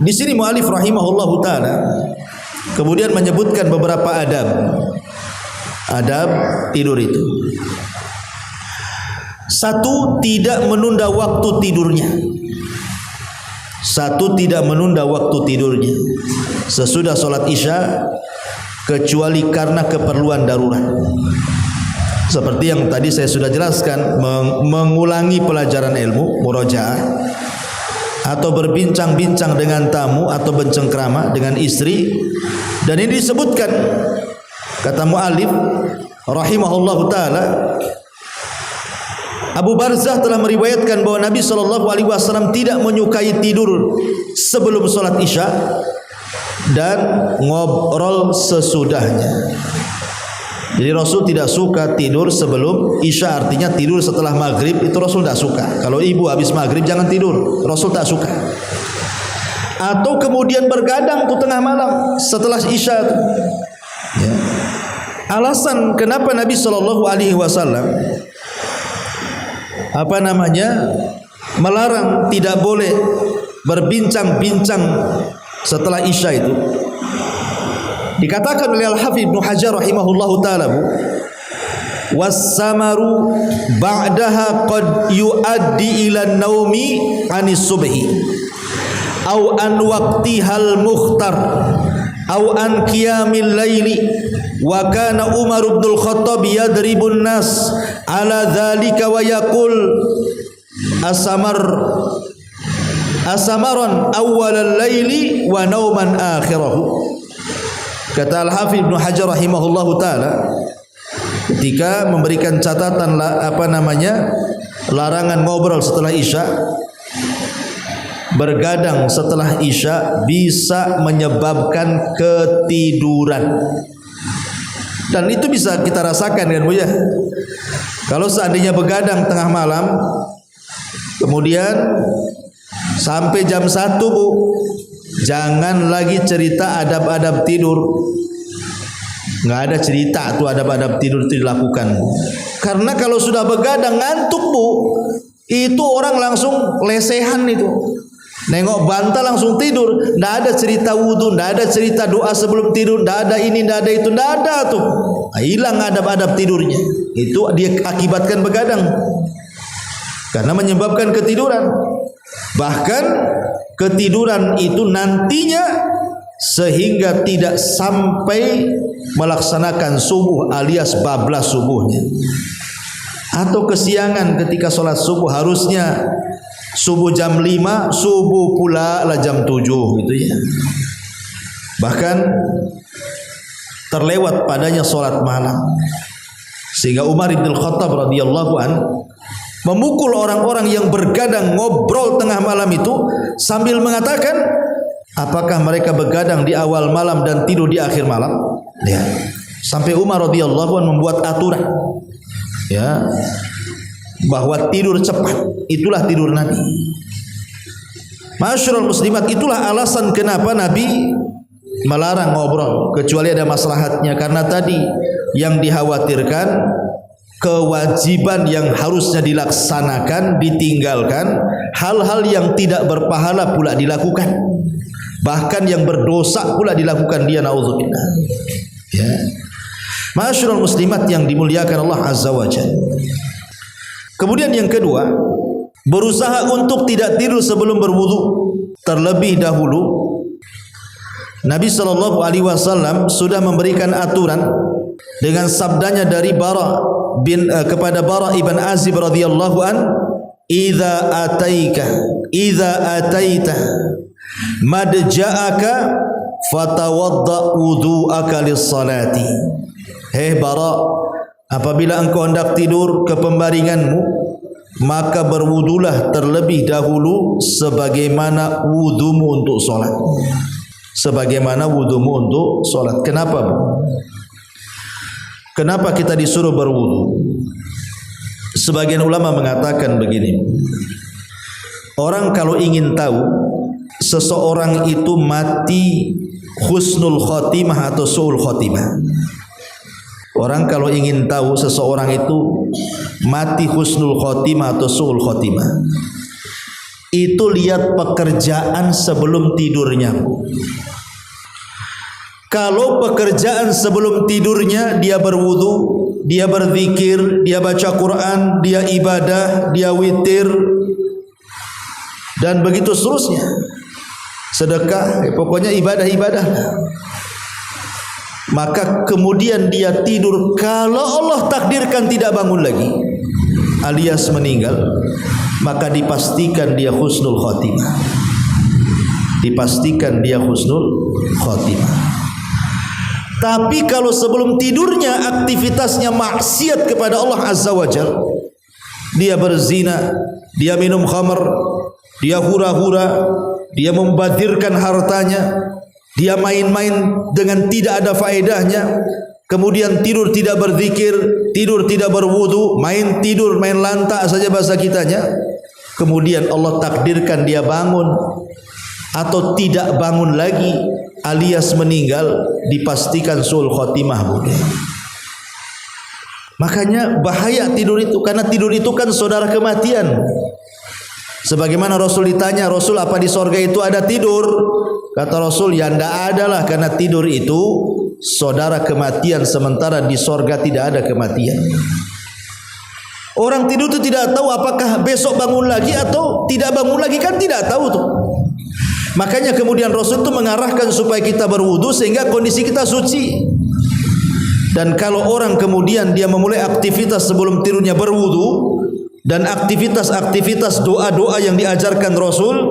Di sini mu'alif rahimahullahu taala kemudian menyebutkan beberapa adab tidur itu. Satu, tidak menunda waktu tidurnya. Satu, tidak menunda waktu tidurnya sesudah sholat isya kecuali karena keperluan darurat. Seperti yang tadi saya sudah jelaskan, mengulangi pelajaran ilmu, murojaah, atau berbincang-bincang dengan tamu atau bercengkrama dengan istri. Dan ini disebutkan, kata mu'alif rahimahullahu ta'ala, Abu Barzah telah meriwayatkan bahwa Nabi SAW tidak menyukai tidur sebelum sholat isya dan ngobrol sesudahnya. Jadi Rasul tidak suka tidur sebelum isya, artinya tidur setelah maghrib itu Rasul tidak suka. Kalau ibu habis maghrib jangan tidur, Rasul tak suka. Atau kemudian bergadang tuh tengah malam setelah isya. Ya. Alasan kenapa Nabi SAW melarang tidak boleh berbincang-bincang setelah isya itu, dikatakan oleh Al-Hafidz Ibnu Hajar rahimahullahu taala, was-samaru ba'daha qad yuaddi ila an-naumi 'anis subhi aw an waqtihal mukhtar aw an qiyamil laili wa kana Umar bin Khattab yadribun nas ala dzalika wa yaqul asamaran awwalal laili wa nauman akhirahu. Kata Al-Hafidz Ibnu Hajar rahimahullahu taala ketika memberikan catatan larangan ngobrol setelah isya, bergadang setelah isya bisa menyebabkan ketiduran. Dan itu bisa kita rasakan kan Bu ya. Kalau seandainya begadang tengah malam kemudian sampai jam 1 Bu, jangan lagi cerita adab-adab tidur. Nggak ada cerita tuh adab-adab tidur itu dilakukan. Karena kalau sudah begadang ngantuk Bu, itu orang langsung lesehan itu. Nengok bantal langsung tidur. Nggak ada cerita wudu, nggak ada cerita doa sebelum tidur, nggak ada ini, nggak ada itu, nggak ada tuh. Nah, hilang adab-adab tidurnya. Itu dia akibatkan begadang. Karena menyebabkan ketiduran. Bahkan ketiduran itu nantinya sehingga tidak sampai melaksanakan subuh alias bablas subuhnya. Atau kesiangan ketika sholat subuh, harusnya subuh jam 5, subuh pula lah jam 7 gitu ya. Bahkan terlewat padanya sholat malam, sehingga Umar bin Khattab radhiyallahu an memukul orang-orang yang bergadang ngobrol tengah malam itu sambil mengatakan, apakah mereka begadang di awal malam dan tidur di akhir malam? Ya. Sampai Umar radhiyallahu an membuat aturan, ya, bahwa tidur cepat itulah tidur Nabi. Ma'asyiral muslimat, itulah alasan kenapa Nabi melarang ngobrol kecuali ada maslahatnya, karena tadi yang dikhawatirkan kewajiban yang harusnya dilaksanakan ditinggalkan, hal-hal yang tidak berpahala pula dilakukan, bahkan yang berdosa pula dilakukan dia, naudzubillah. Ya, ma'asyiral muslimat yang dimuliakan Allah Azza wa Jalla. Kemudian yang kedua, berusaha untuk tidak tidur sebelum berwudu. Terlebih dahulu Nabi sallallahu alaihi wasallam sudah memberikan aturan dengan sabdanya dari kepada Bara ibn Azib radhiyallahu an, idza ataita madja'aka fatawadda wudu'aka lis-salati. Hei Bara, apabila engkau hendak tidur ke pembaringanmu, maka berwudulah terlebih dahulu sebagaimana wudumu untuk solat. Sebagaimana wudumu untuk solat. Kenapa, Bu? Kenapa kita disuruh berwudu? Sebagian ulama mengatakan begini, orang kalau ingin tahu seseorang itu mati husnul khotimah atau su'ul khotimah, orang kalau ingin tahu seseorang itu mati husnul khotimah atau su'ul khotimah, itu lihat pekerjaan sebelum tidurnya. Kalau pekerjaan sebelum tidurnya dia berwudu, dia berzikir, dia baca Quran, dia ibadah, dia witir, dan begitu seterusnya, sedekah, pokoknya ibadah-ibadah, maka kemudian dia tidur, kalau Allah takdirkan tidak bangun lagi alias meninggal, maka dipastikan dia husnul khotimah. Dipastikan dia husnul khotimah. Tapi kalau sebelum tidurnya aktivitasnya maksiat kepada Allah Azza wa Jalla, dia berzina, dia minum khamr, dia hura-hura, dia membadzirkan hartanya, dia main-main dengan tidak ada faedahnya, kemudian tidur tidak berzikir, tidur tidak berwudu, main tidur, main lantak saja bahasa kitanya, kemudian Allah takdirkan dia bangun atau tidak bangun lagi alias meninggal, dipastikan su'ul khotimah. Makanya bahaya tidur itu, karena tidur itu kan saudara kematian. Sebagaimana Rasul ditanya, Rasul apa di sorga itu ada tidur? Kata Rasul, ya tidak ada lah, karena tidur itu saudara kematian, sementara di sorga tidak ada kematian. Orang tidur itu tidak tahu apakah besok bangun lagi atau tidak bangun lagi, kan tidak tahu tuh. Makanya kemudian Rasul itu mengarahkan supaya kita berwudu sehingga kondisi kita suci. Dan kalau orang kemudian dia memulai aktivitas sebelum tidurnya berwudu dan aktivitas-aktivitas doa-doa yang diajarkan Rasul,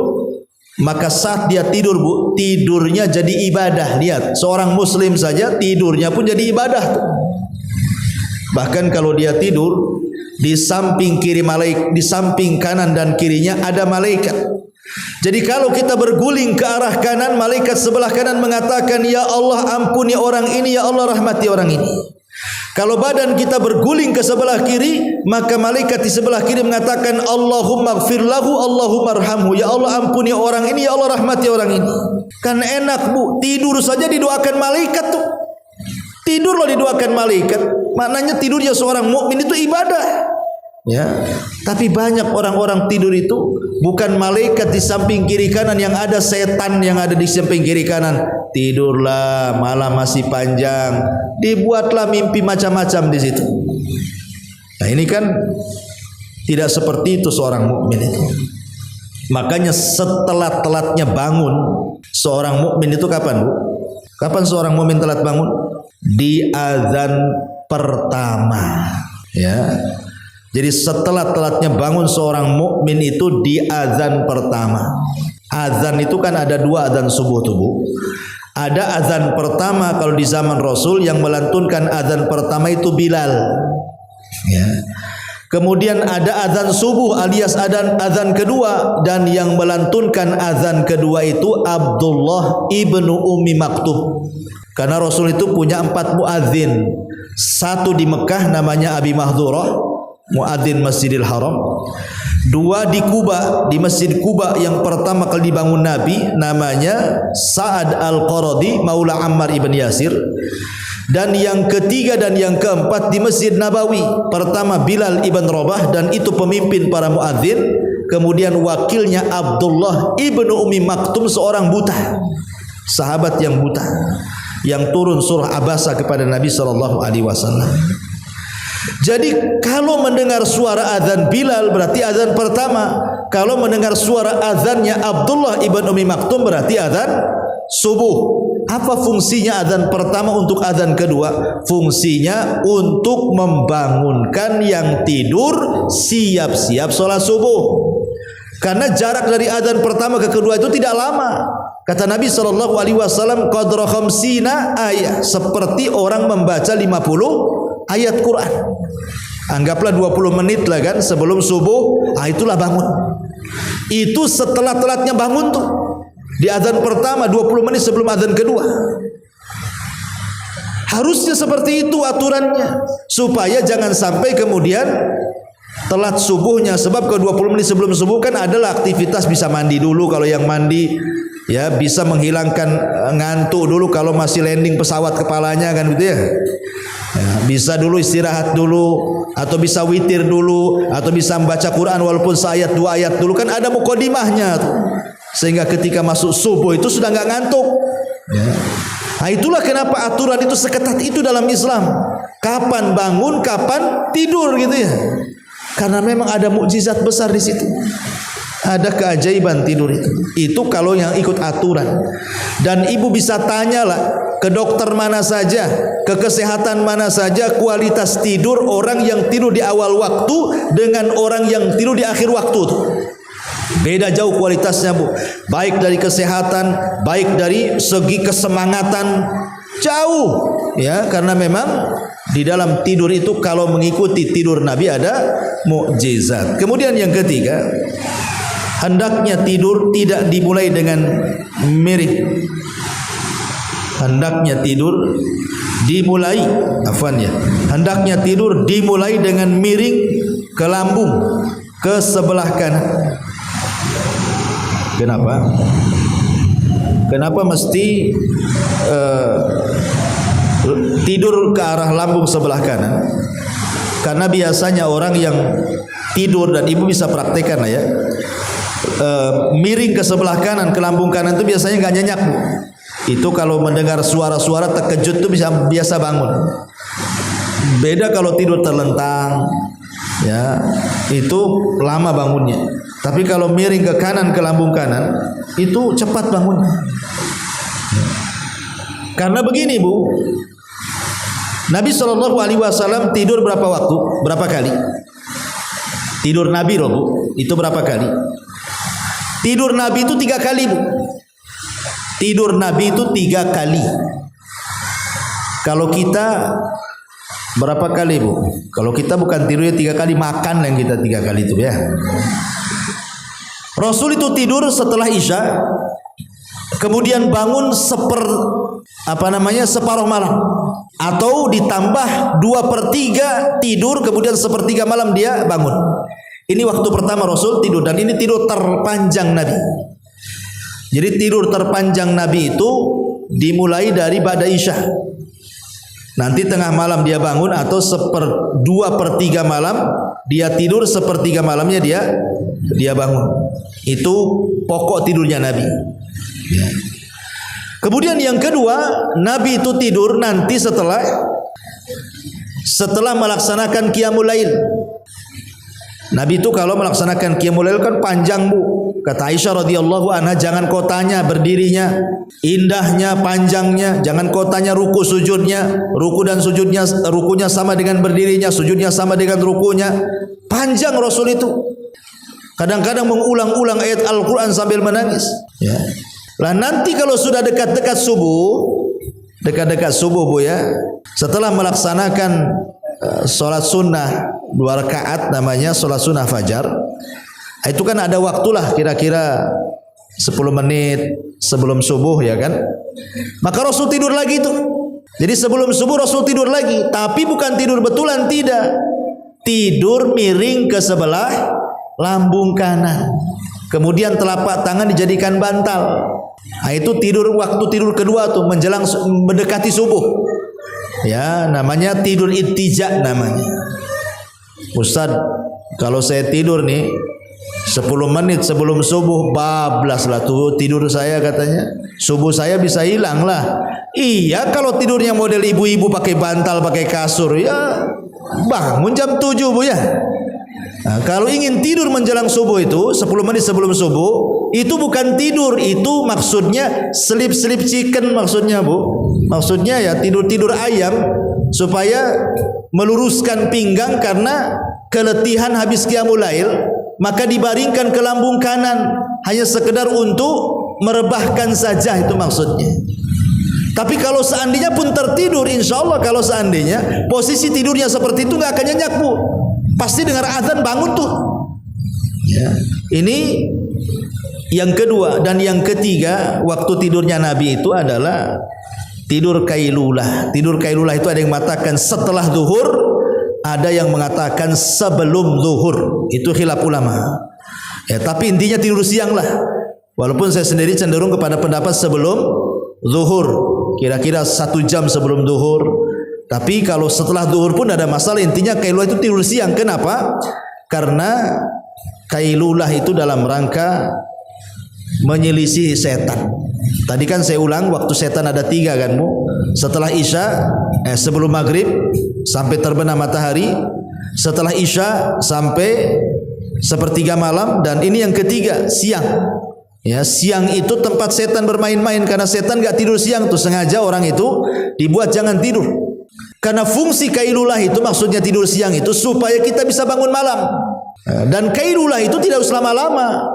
maka saat dia tidur, Bu, tidurnya jadi ibadah. Lihat, seorang muslim saja tidurnya pun jadi ibadah. Bahkan kalau dia tidur, di samping kiri malaikat, di samping kanan dan kirinya ada malaikat. Jadi kalau kita berguling ke arah kanan, malaikat sebelah kanan mengatakan, ya Allah ampuni orang ini, ya Allah rahmati orang ini. Kalau badan kita berguling ke sebelah kiri, maka malaikat di sebelah kiri mengatakan, Allahumma gfir lahu, Allahumma arhamhu, ya Allah ampuni orang ini, ya Allah rahmati orang ini. Kan enak, Bu, tidur saja didoakan malaikat tuh. Tidur loh didoakan malaikat. Maknanya tidurnya seorang mukmin itu ibadah. Ya, tapi banyak orang-orang tidur itu bukan malaikat di samping kiri kanan, yang ada setan yang ada di samping kiri kanan. Tidurlah, malam masih panjang, dibuatlah mimpi macam-macam di situ. Nah ini kan tidak seperti itu seorang mukmin itu. Makanya setelat-telatnya bangun seorang mukmin itu kapan, Bu? Kapan seorang mukmin telat bangun? Di azan pertama. Ya. Jadi setelah-telatnya bangun seorang mukmin itu di azan pertama. Azan itu kan ada dua azan subuh tuh, Bu. Ada azan pertama kalau di zaman Rasul, yang melantunkan azan pertama itu Bilal. Ya. Kemudian ada azan subuh alias azan kedua, dan yang melantunkan azan kedua itu Abdullah ibnu Ummi Maktum. Karena Rasul itu punya 4 muadzin. Satu di Mekah namanya Abi Mahdhurah, muadzin Masjidil Haram. 2 di Kuba, di Masjid Kuba yang pertama kali dibangun Nabi, namanya Sa'ad Al-Qaradi Maula Ammar ibn Yasir. Dan yang ketiga dan yang keempat di Masjid Nabawi. Pertama Bilal ibn Rabah, dan itu pemimpin para muadzin. Kemudian wakilnya Abdullah ibnu Ummi Maktum, seorang buta, sahabat yang buta, yang turun surah Abasa kepada Nabi SAW. Jadi kalau mendengar suara azan Bilal berarti azan pertama. Kalau mendengar suara azannya Abdullah ibn Ummi Maktum berarti azan subuh. Apa fungsinya azan pertama untuk azan kedua? Fungsinya untuk membangunkan yang tidur siap-siap sholat subuh. Karena jarak dari azan pertama ke kedua itu tidak lama. Kata Nabi SAW, qadra khamsina ayat, seperti orang membaca 50 ayat Quran. Anggaplah 20 menit lah kan sebelum subuh, itulah bangun. Itu setelah telatnya bangun tuh. Di azan pertama 20 menit sebelum azan kedua. Harusnya seperti itu aturannya, supaya jangan sampai kemudian telat subuhnya. Sebab ke 20 menit sebelum subuh kan adalah aktivitas, bisa mandi dulu kalau yang mandi, ya bisa menghilangkan ngantuk dulu kalau masih landing pesawat kepalanya kan gitu ya. Bisa dulu istirahat dulu, atau bisa witir dulu, atau bisa membaca Quran walaupun seayat dua ayat dulu, kan ada mukadimahnya tuh. Sehingga ketika masuk subuh itu sudah nggak ngantuk. Nah, itulah kenapa aturan itu seketat itu dalam Islam. Kapan bangun, kapan tidur gitu ya. Karena memang ada mukjizat besar di situ. Ada keajaiban tidur itu. Itu kalau yang ikut aturan. Dan ibu bisa tanyalah ke dokter mana saja, ke kesehatan mana saja, kualitas tidur orang yang tidur di awal waktu dengan orang yang tidur di akhir waktu tuh. Beda jauh kualitasnya bu, baik dari kesehatan, baik dari segi kesemangatan, jauh ya. Karena memang di dalam tidur itu kalau mengikuti tidur Nabi ada mukjizat. Kemudian yang ketiga, hendaknya tidur tidak dimulai dengan miring. Hendaknya tidur dimulai, hendaknya tidur dimulai dengan miring ke lambung, ke sebelah kanan. Kenapa? Kenapa mesti tidur ke arah lambung sebelah kanan? Karena biasanya orang yang tidur, dan ibu bisa praktekkan lah ya, miring ke sebelah kanan, ke lambung kanan itu biasanya nggak nyenyak bu. Itu kalau mendengar suara-suara terkejut itu biasa bangun. Beda kalau tidur terlentang, ya itu lama bangunnya. Tapi kalau miring ke kanan, ke lambung kanan, itu cepat bangunnya. Karena begini bu, Nabi SAW tidur berapa waktu? Berapa kali? Tidur Nabi loh bu, itu berapa kali? Tidur Nabi itu 3 kali bu. Tidur Nabi itu 3 kali. Kalau kita berapa kali bu? Kalau kita bukan tidurnya 3 kali, makan yang kita 3 kali itu ya. Rasul itu tidur setelah Isya, kemudian bangun separuh malam, atau ditambah 2/3 tidur, kemudian 1/3 malam dia bangun. Ini waktu pertama Rasul tidur, dan ini tidur terpanjang Nabi. Jadi tidur terpanjang Nabi itu dimulai dari ba'da Isya. Nanti tengah malam dia bangun, atau 2/3 malam dia tidur, 1/3 malamnya dia bangun. Itu pokok tidurnya Nabi. Ya. Kemudian yang kedua, Nabi itu tidur nanti setelah melaksanakan qiyamul lail. Nabi itu kalau melaksanakan qiyamul lail kan panjang bu. Kata Aisyah radhiyallahu anha, jangan kau tanya berdirinya, indahnya, panjangnya. Jangan kau tanya ruku sujudnya. Ruku dan sujudnya, rukunya sama dengan berdirinya, sujudnya sama dengan rukunya. Panjang Rasul itu. Kadang-kadang mengulang-ulang ayat Al-Quran sambil menangis. Ya. Lah nanti kalau sudah dekat-dekat subuh bu ya, setelah melaksanakan sholat sunnah 2 rakaat, namanya sholat sunnah fajar. Itu kan ada waktulah kira-kira 10 menit sebelum subuh ya kan. Maka Rasul tidur lagi tuh. Jadi sebelum subuh Rasul tidur lagi, tapi bukan tidur betulan, tidak. Tidur miring ke sebelah lambung kanan. Kemudian telapak tangan dijadikan bantal. Nah, itu waktu tidur kedua tuh menjelang mendekati subuh. Ya, namanya tidur ittija namanya. Ustaz, kalau saya tidur nih 10 menit sebelum subuh, bablas lah tuh tidur saya katanya. Subuh saya bisa hilang lah. Iya, kalau tidurnya model ibu-ibu pakai bantal, pakai kasur, ya bangun jam 7 Bu ya. Nah, kalau ingin tidur menjelang subuh itu 10 menit sebelum subuh, itu bukan tidur, itu maksudnya sleep chicken maksudnya Bu. Maksudnya ya tidur ayam supaya meluruskan pinggang karena keletihan habis qiyamul lail, maka dibaringkan ke lambung kanan hanya sekedar untuk merebahkan saja, itu maksudnya. Tapi kalau seandainya pun tertidur, insya Allah kalau seandainya posisi tidurnya seperti itu nggak akan nyenyak Bu. Pasti dengar azan bangun tuh. Ya. Ini yang kedua. Dan yang ketiga, waktu tidurnya Nabi itu adalah tidur kailulah. Tidur kailulah itu ada yang mengatakan setelah zuhur, ada yang mengatakan sebelum zuhur. Itu khilaf ulama. Ya, tapi intinya tidur siang lah. Walaupun saya sendiri cenderung kepada pendapat sebelum zuhur, kira-kira 1 jam sebelum zuhur. Tapi kalau setelah zuhur pun ada masalah. Intinya kailulah itu tidur siang. Kenapa? Karena kailulah itu dalam rangka menyelisih setan. Tadi kan saya ulang, waktu setan ada 3 kan Bu. Setelah isya, sebelum maghrib sampai terbenam matahari, setelah isya sampai sepertiga malam, dan ini yang ketiga siang. Ya, siang itu tempat setan bermain-main, karena setan gak tidur siang tuh, sengaja orang itu dibuat jangan tidur. Karena fungsi kailulah itu, maksudnya tidur siang itu supaya kita bisa bangun malam. Dan kailulah itu tidak usah lama-lama.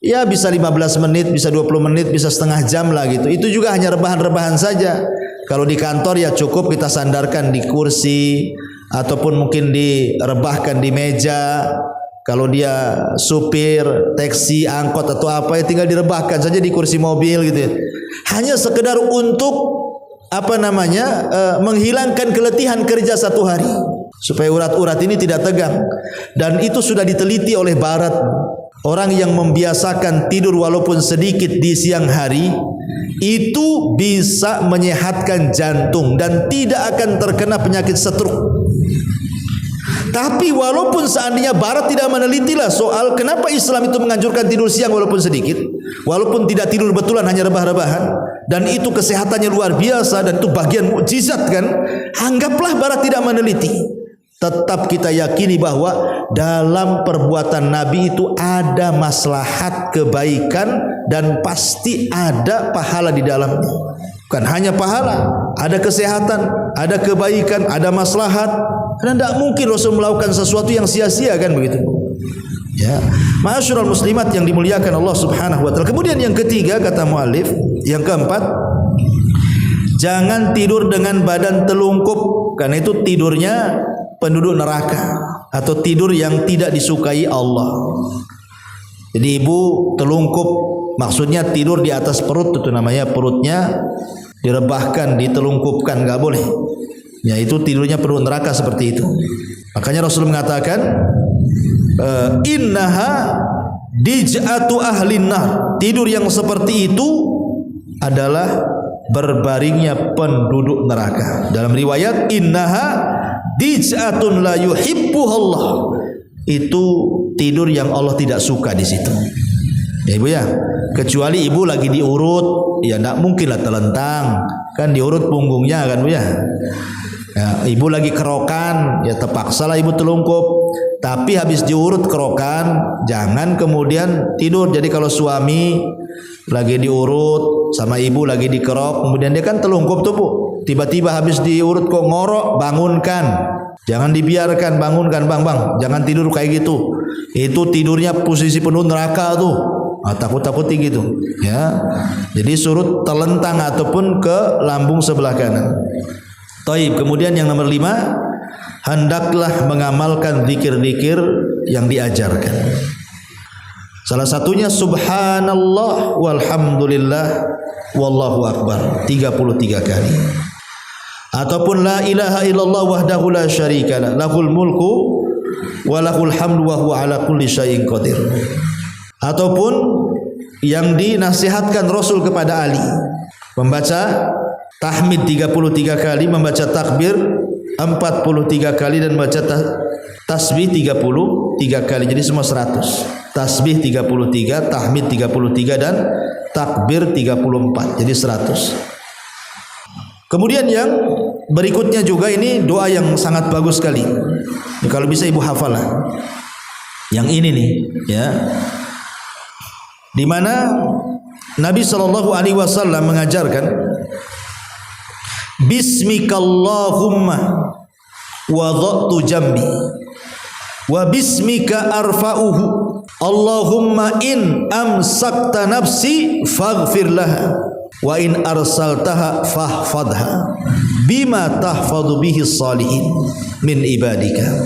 Ya bisa 15 menit, bisa 20 menit, bisa setengah jam lah gitu. Itu juga hanya rebahan-rebahan saja. Kalau di kantor ya cukup kita sandarkan di kursi, ataupun mungkin direbahkan di meja. Kalau dia supir, taksi, angkot atau apa, ya tinggal direbahkan saja di kursi mobil gitu ya. Hanya sekedar untuk menghilangkan keletihan kerja 1 hari, supaya urat-urat ini tidak tegang. Dan itu sudah diteliti oleh Barat. Orang yang membiasakan tidur walaupun sedikit di siang hari, itu bisa menyehatkan jantung dan tidak akan terkena penyakit stroke. Tapi walaupun seandainya Barat tidak menelitilah soal kenapa Islam itu menganjurkan tidur siang walaupun sedikit, walaupun tidak tidur betulan, hanya rebah-rebahan, dan itu kesehatannya luar biasa dan itu bagian mukjizat kan, anggaplah Barat tidak meneliti. Tetap kita yakini bahwa dalam perbuatan Nabi itu ada maslahat kebaikan dan pasti ada pahala di dalamnya. Bukan hanya pahala, ada kesehatan, ada kebaikan, ada maslahat. Dan tidak mungkin Rasul melakukan sesuatu yang sia-sia kan begitu. Ya, ma'asyiral muslimat yang dimuliakan Allah Subhanahu wa taala. Kemudian yang ketiga kata muallif, yang keempat, jangan tidur dengan badan telungkup, karena itu tidurnya penduduk neraka atau tidur yang tidak disukai Allah. Jadi ibu telungkup maksudnya tidur di atas perut, itu namanya perutnya direbahkan, ditelungkupkan, enggak boleh. Ya, itu tidurnya penduduk neraka seperti itu. Makanya Rasul mengatakan innaha dij'atu ahlin nar. Tidur yang seperti itu adalah berbaringnya penduduk neraka. Dalam riwayat innaha dij'atun la yuhibbuhullah. Itu tidur yang Allah tidak suka di situ. Ya Ibu ya, kecuali ibu lagi diurut, ya enggak mungkin lah telentang, kan diurut punggungnya kan Bu ya. Ya, ibu lagi kerokan, ya terpaksalah ibu telungkup. Tapi habis diurut kerokan, jangan kemudian tidur. Jadi kalau suami lagi diurut sama ibu lagi dikerok, kemudian dia kan telungkup tuh Bu, tiba-tiba habis diurut kok ngorok, bangunkan. Jangan dibiarkan, bangunkan, bang, jangan tidur kayak gitu. Itu tidurnya posisi penuh neraka tuh. Takut-takuti gitu ya. Jadi suruh telentang ataupun ke lambung sebelah kanan. Taib. Kemudian yang nomor 5, hendaklah mengamalkan zikir-zikir yang diajarkan. Salah satunya subhanallah walhamdulillah wallahu akbar 33 kali. Ataupun la ilaha illallah wahdahu la syarikalah lahul mulku wa lahul hamdu wa huwa ala kulli syai'in qadir. Ataupun yang dinasihatkan Rasul kepada Ali, membaca tahmid 33 kali, membaca takbir 43 kali dan baca tasbih 33 kali. Jadi semua 100. Tasbih 33, tahmid 33 dan takbir 34. Jadi 100. Kemudian yang berikutnya juga ini doa yang sangat bagus sekali. Ya, kalau bisa ibu hafal lah. Yang ini nih, ya. Di mana Nabi SAW mengajarkan Bismikallahumma wada'tu jambi wa bismika arfa'uhu Allahumma in amsakta nafsi faghfir laha wa in arsaltaha fahfadha bima tahfadhu bihi salihin min ibadika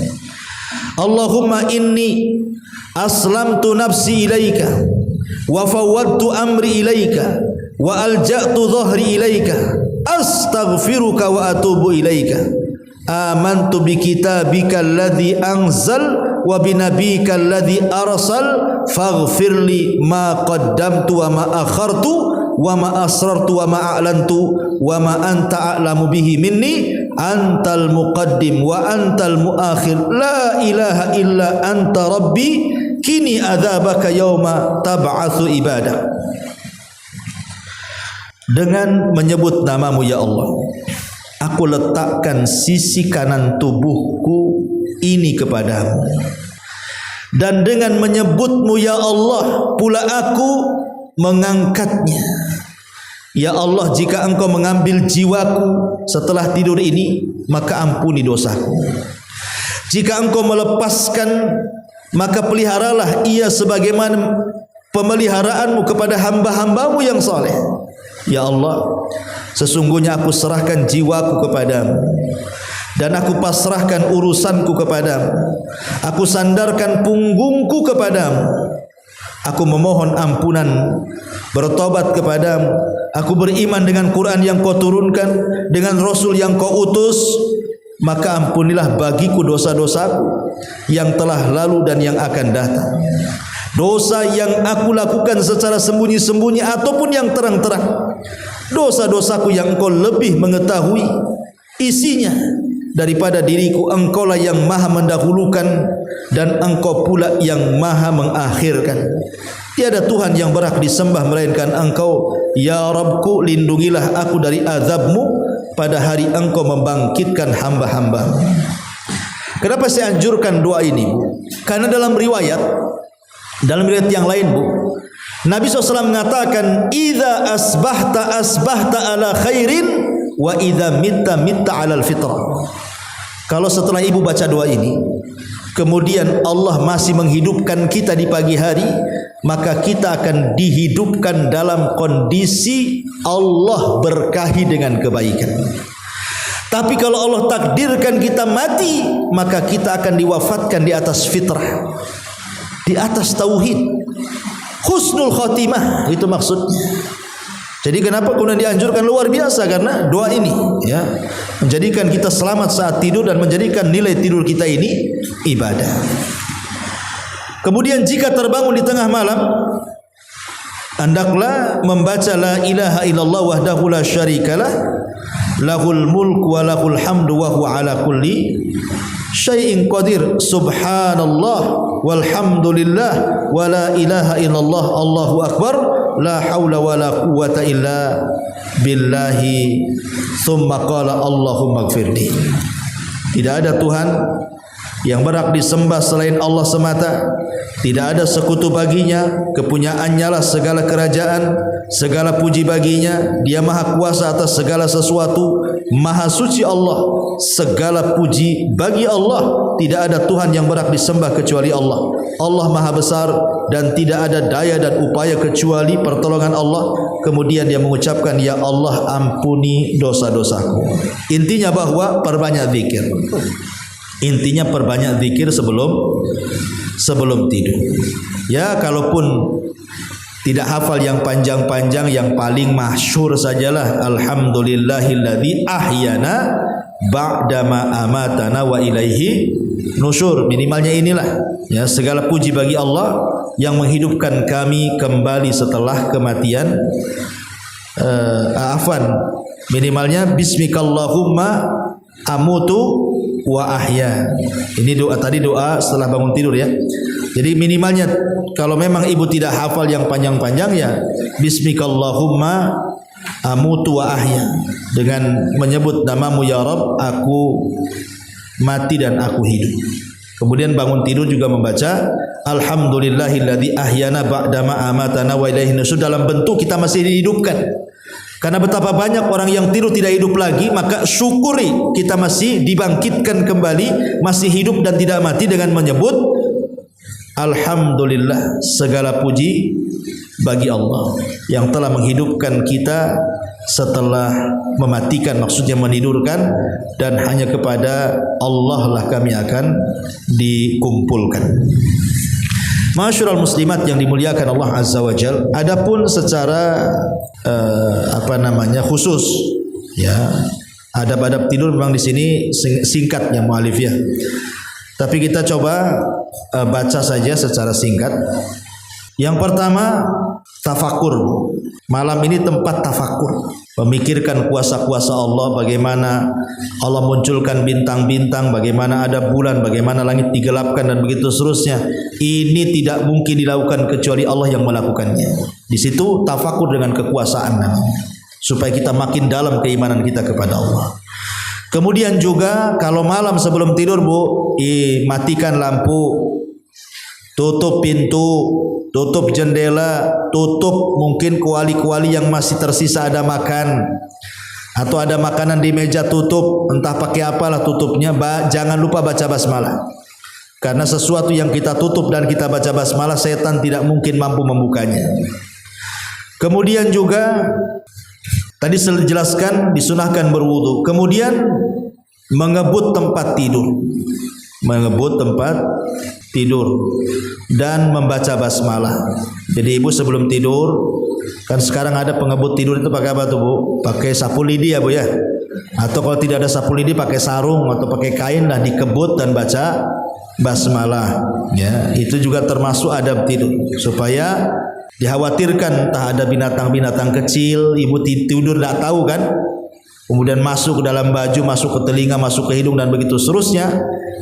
Allahumma inni aslamtu nafsi ilaika wa fawwadtu amri ilaika wa alja'tu dhahri ilaika astaghfiruka wa atubu ilaika amantu bi kitabika alladhi anzal wa bi nabiyyika alladhi arsal faghfirli ma qaddamtu wa ma akhartu wa ma asrartu wa ma a'lantu wa ma anta a'lamu bihi minni antal muqaddim wa antal muakhir la ilaha illa anta rabbi kini adzabaka yauma tab'atsu ibadah. Dengan menyebut namamu ya Allah, aku letakkan sisi kanan tubuhku ini kepadamu, dan dengan menyebutmu ya Allah pula aku mengangkatnya. Ya Allah, jika engkau mengambil jiwaku setelah tidur ini, maka ampuni dosaku. Jika engkau melepaskan, maka peliharalah ia sebagaimana pemeliharaanmu kepada hamba-hambamu yang saleh. Ya Allah, sesungguhnya aku serahkan jiwaku kepadamu dan aku pasrahkan urusanku kepadamu. Aku sandarkan punggungku kepadamu. Aku memohon ampunan, bertobat kepadamu. Aku beriman dengan Quran yang kau turunkan, dengan Rasul yang kau utus. Maka ampunilah bagiku dosa-dosaku yang telah lalu dan yang akan datang. Dosa yang aku lakukan secara sembunyi-sembunyi ataupun yang terang-terang. Dosa-dosaku yang engkau lebih mengetahui isinya daripada diriku. Engkaulah yang maha mendahulukan dan engkau pula yang maha mengakhirkan. Tiada Tuhan yang berhak disembah melainkan engkau. Ya Rabbku, lindungilah aku dari azabmu pada hari engkau membangkitkan hamba-hamba. Kenapa saya anjurkan doa ini, Bu? Karena dalam riwayat yang lain, Bu, Nabi SAW mengatakan, "Idza asbahta asbahta ala khairin wa idza mitta mitta ala al-fitrah." Kalau setelah ibu baca doa ini, kemudian Allah masih menghidupkan kita di pagi hari, maka kita akan dihidupkan dalam kondisi Allah berkahi dengan kebaikan. Tapi kalau Allah takdirkan kita mati, maka kita akan diwafatkan di atas fitrah, di atas tauhid, husnul khatimah, itu maksudnya. Jadi kenapa kemudian dianjurkan? Luar biasa, karena doa ini ya menjadikan kita selamat saat tidur dan menjadikan nilai tidur kita ini ibadah. Kemudian jika terbangun di tengah malam, hendaklah membaca la ilaha illallah wahdahu la syarikalah lahul mulku wa lahul hamdu wa huwa ala kulli syai'in qadir subhanallah walhamdulillah wa la ilaha illallah allahu akbar la haula wa la quwwata illa billahi thumma qala allahumma ighfirli. Tidak ada Tuhan yang berhak disembah selain Allah semata, tidak ada sekutu baginya, kepunyaannya lah segala kerajaan, segala puji baginya, dia maha kuasa atas segala sesuatu, maha suci Allah, segala puji bagi Allah. Tidak ada Tuhan yang berhak disembah kecuali Allah. Allah maha besar dan tidak ada daya dan upaya kecuali pertolongan Allah. Kemudian dia mengucapkan, ya Allah ampuni dosa-dosaku. Intinya bahwa perbanyak zikir. Intinya perbanyak zikir sebelum tidur. Ya, kalaupun tidak hafal yang panjang-panjang, yang paling masyhur sajalah alhamdulillahilladzi ahyana ba'dama amatana wa ilaihi nusyur. Minimalnya inilah. Ya, segala puji bagi Allah yang menghidupkan kami kembali setelah kematian. Minimalnya bismikallahumma amutu wa ahya. Ini doa tadi, doa setelah bangun tidur ya. Jadi minimalnya kalau memang ibu tidak hafal yang panjang-panjang ya bismikallahumma amutu wa ahya, dengan menyebut namamu ya Rabb, aku mati dan aku hidup. Kemudian bangun tidur juga membaca alhamdulillahilladzi ahyana ba'dama amatana wa ilaihin nusyur, dalam bentuk kita masih dihidupkan. Karena betapa banyak orang yang tidur tidak hidup lagi, maka syukuri kita masih dibangkitkan kembali, masih hidup dan tidak mati, dengan menyebut alhamdulillah, segala puji bagi Allah yang telah menghidupkan kita setelah mematikan, maksudnya menidurkan, dan hanya kepada Allah lah kami akan dikumpulkan. Masyarul muslimat yang dimuliakan Allah Azza wa Jal, adapun secara khusus ya, adab-adab tidur memang di sini singkat ya mualif ya. Tapi kita coba baca saja secara singkat. Yang pertama, tafakur. Malam ini tempat tafakur, memikirkan kuasa-kuasa Allah, bagaimana Allah munculkan bintang-bintang, bagaimana ada bulan, bagaimana langit digelapkan, dan begitu seterusnya. Ini tidak mungkin dilakukan kecuali Allah yang melakukannya. Di situ tafakur dengan kekuasaan, supaya kita makin dalam keimanan kita kepada Allah. Kemudian juga kalau malam sebelum tidur Bu, matikan lampu, tutup pintu, tutup jendela, tutup mungkin kuali-kuali yang masih tersisa ada makan, atau ada makanan di meja, tutup, entah pakai apalah tutupnya. Jangan lupa baca basmalah, karena sesuatu yang kita tutup dan kita baca basmalah, setan tidak mungkin mampu membukanya. Kemudian juga tadi saya jelaskan disunahkan berwudu, kemudian mengebut tempat tidur, dan membaca basmalah. Jadi ibu sebelum tidur, kan sekarang ada pengebut tidur itu pakai apa tuh Bu? Pakai sapu lidi ya Bu ya. Atau kalau tidak ada sapu lidi pakai sarung atau pakai kain lah, dikebut dan baca basmalah. Ya, itu juga termasuk adab tidur, supaya dikhawatirkan entah ada binatang-binatang kecil, ibu tidur tidak tahu kan, kemudian masuk ke dalam baju, masuk ke telinga, masuk ke hidung dan begitu seterusnya,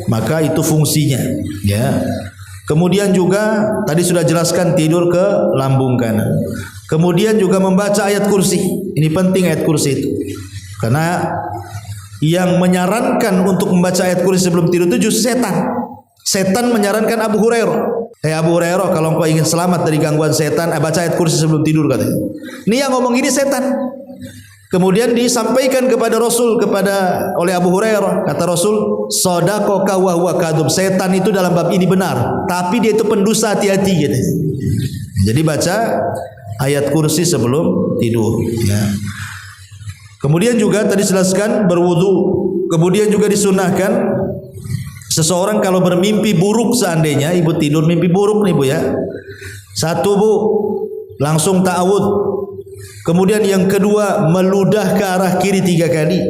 maka itu fungsinya ya. Kemudian juga tadi sudah jelaskan tidur ke lambung kanan. Kemudian juga membaca ayat kursi. Ini penting ayat kursi itu, karena yang menyarankan untuk membaca ayat kursi sebelum tidur itu justru setan. Setan menyarankan Abu Hurairah, Abu Hurairah, kalau engkau ingin selamat dari gangguan setan, baca ayat kursi sebelum tidur katanya. Ini yang ngomong ini setan. Kemudian disampaikan kepada Rasul, oleh Abu Hurairah, kata Rasul, shadaqaka wa huwa kadzub. Setan itu dalam bab ini benar, tapi dia itu pendusta, hati-hati gitu. Jadi baca ayat kursi sebelum tidur ya. Kemudian juga tadi jelaskan berwudu. Kemudian juga disunahkan seseorang kalau bermimpi buruk, seandainya ibu tidur mimpi buruk nih Bu ya. Satu Bu, langsung ta'awud. Kemudian yang kedua, meludah ke arah kiri 3 kali.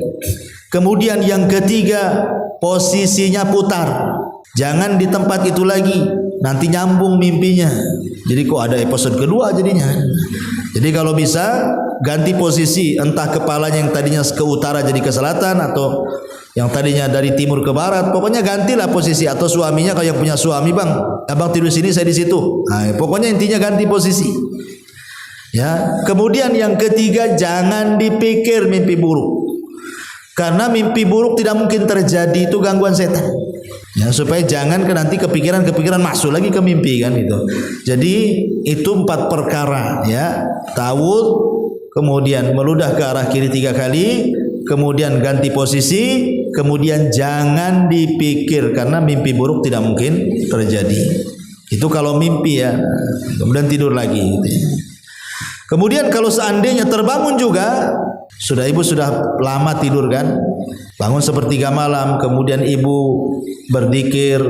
Kemudian yang ketiga, posisinya putar. Jangan di tempat itu lagi, nanti nyambung mimpinya. Jadi kok ada episode kedua jadinya. Jadi kalau bisa ganti posisi, entah kepalanya yang tadinya ke utara jadi ke selatan, atau yang tadinya dari timur ke barat, pokoknya gantilah posisi. Atau suaminya, kalau yang punya suami, bang, abang tidur sini, saya di situ. Nah, pokoknya intinya ganti posisi. Ya. Kemudian yang ketiga, jangan dipikir mimpi buruk, karena mimpi buruk tidak mungkin terjadi, itu gangguan setan. Ya, supaya jangan nanti kepikiran masuk lagi ke mimpi kan itu. Jadi itu 4 perkara ya. Ta'awudz, kemudian meludah ke arah kiri 3 kali, kemudian ganti posisi, kemudian jangan dipikir, karena mimpi buruk tidak mungkin terjadi. Itu kalau mimpi ya. Kemudian tidur lagi gitu ya. Kemudian kalau seandainya terbangun juga, ibu sudah lama tidur kan, bangun sepertiga malam, kemudian ibu berzikir,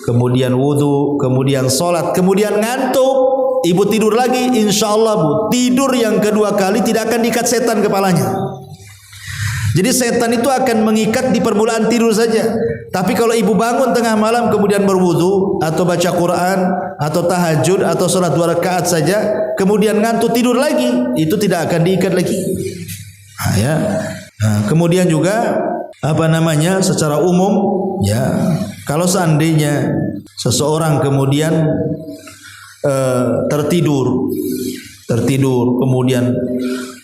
kemudian wudu, kemudian sholat, kemudian ngantuk, ibu tidur lagi, insya Allah Bu, tidur yang kedua kali tidak akan diikat setan kepalanya. Jadi setan itu akan mengikat di permulaan tidur saja. Tapi kalau ibu bangun tengah malam kemudian berwudu atau baca Quran atau tahajud atau sholat 2 rakaat saja, kemudian ngantuk tidur lagi, itu tidak akan diikat lagi. Ya. Nah, kemudian juga secara umum ya, kalau seandainya seseorang kemudian tertidur kemudian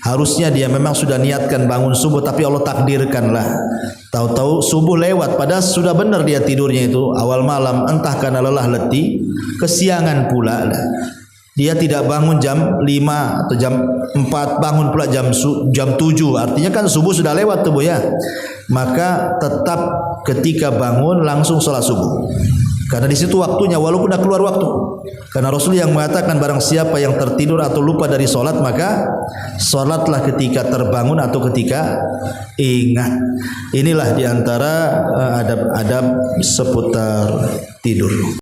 harusnya dia memang sudah niatkan bangun subuh, tapi Allah takdirkanlah tahu-tahu subuh lewat, padahal sudah benar dia tidurnya itu awal malam, entah karena lelah letih, kesiangan pula lah. Dia tidak bangun jam 5 atau jam 4, bangun pula jam 7, artinya kan subuh sudah lewat tuh Bu ya. Maka tetap ketika bangun langsung sholat subuh, karena di situ waktunya walaupun dah keluar waktu. Karena Rasul yang mengatakan barang siapa yang tertidur atau lupa dari sholat, maka sholatlah ketika terbangun atau ketika ingat. Inilah diantara adab-adab seputar tidur.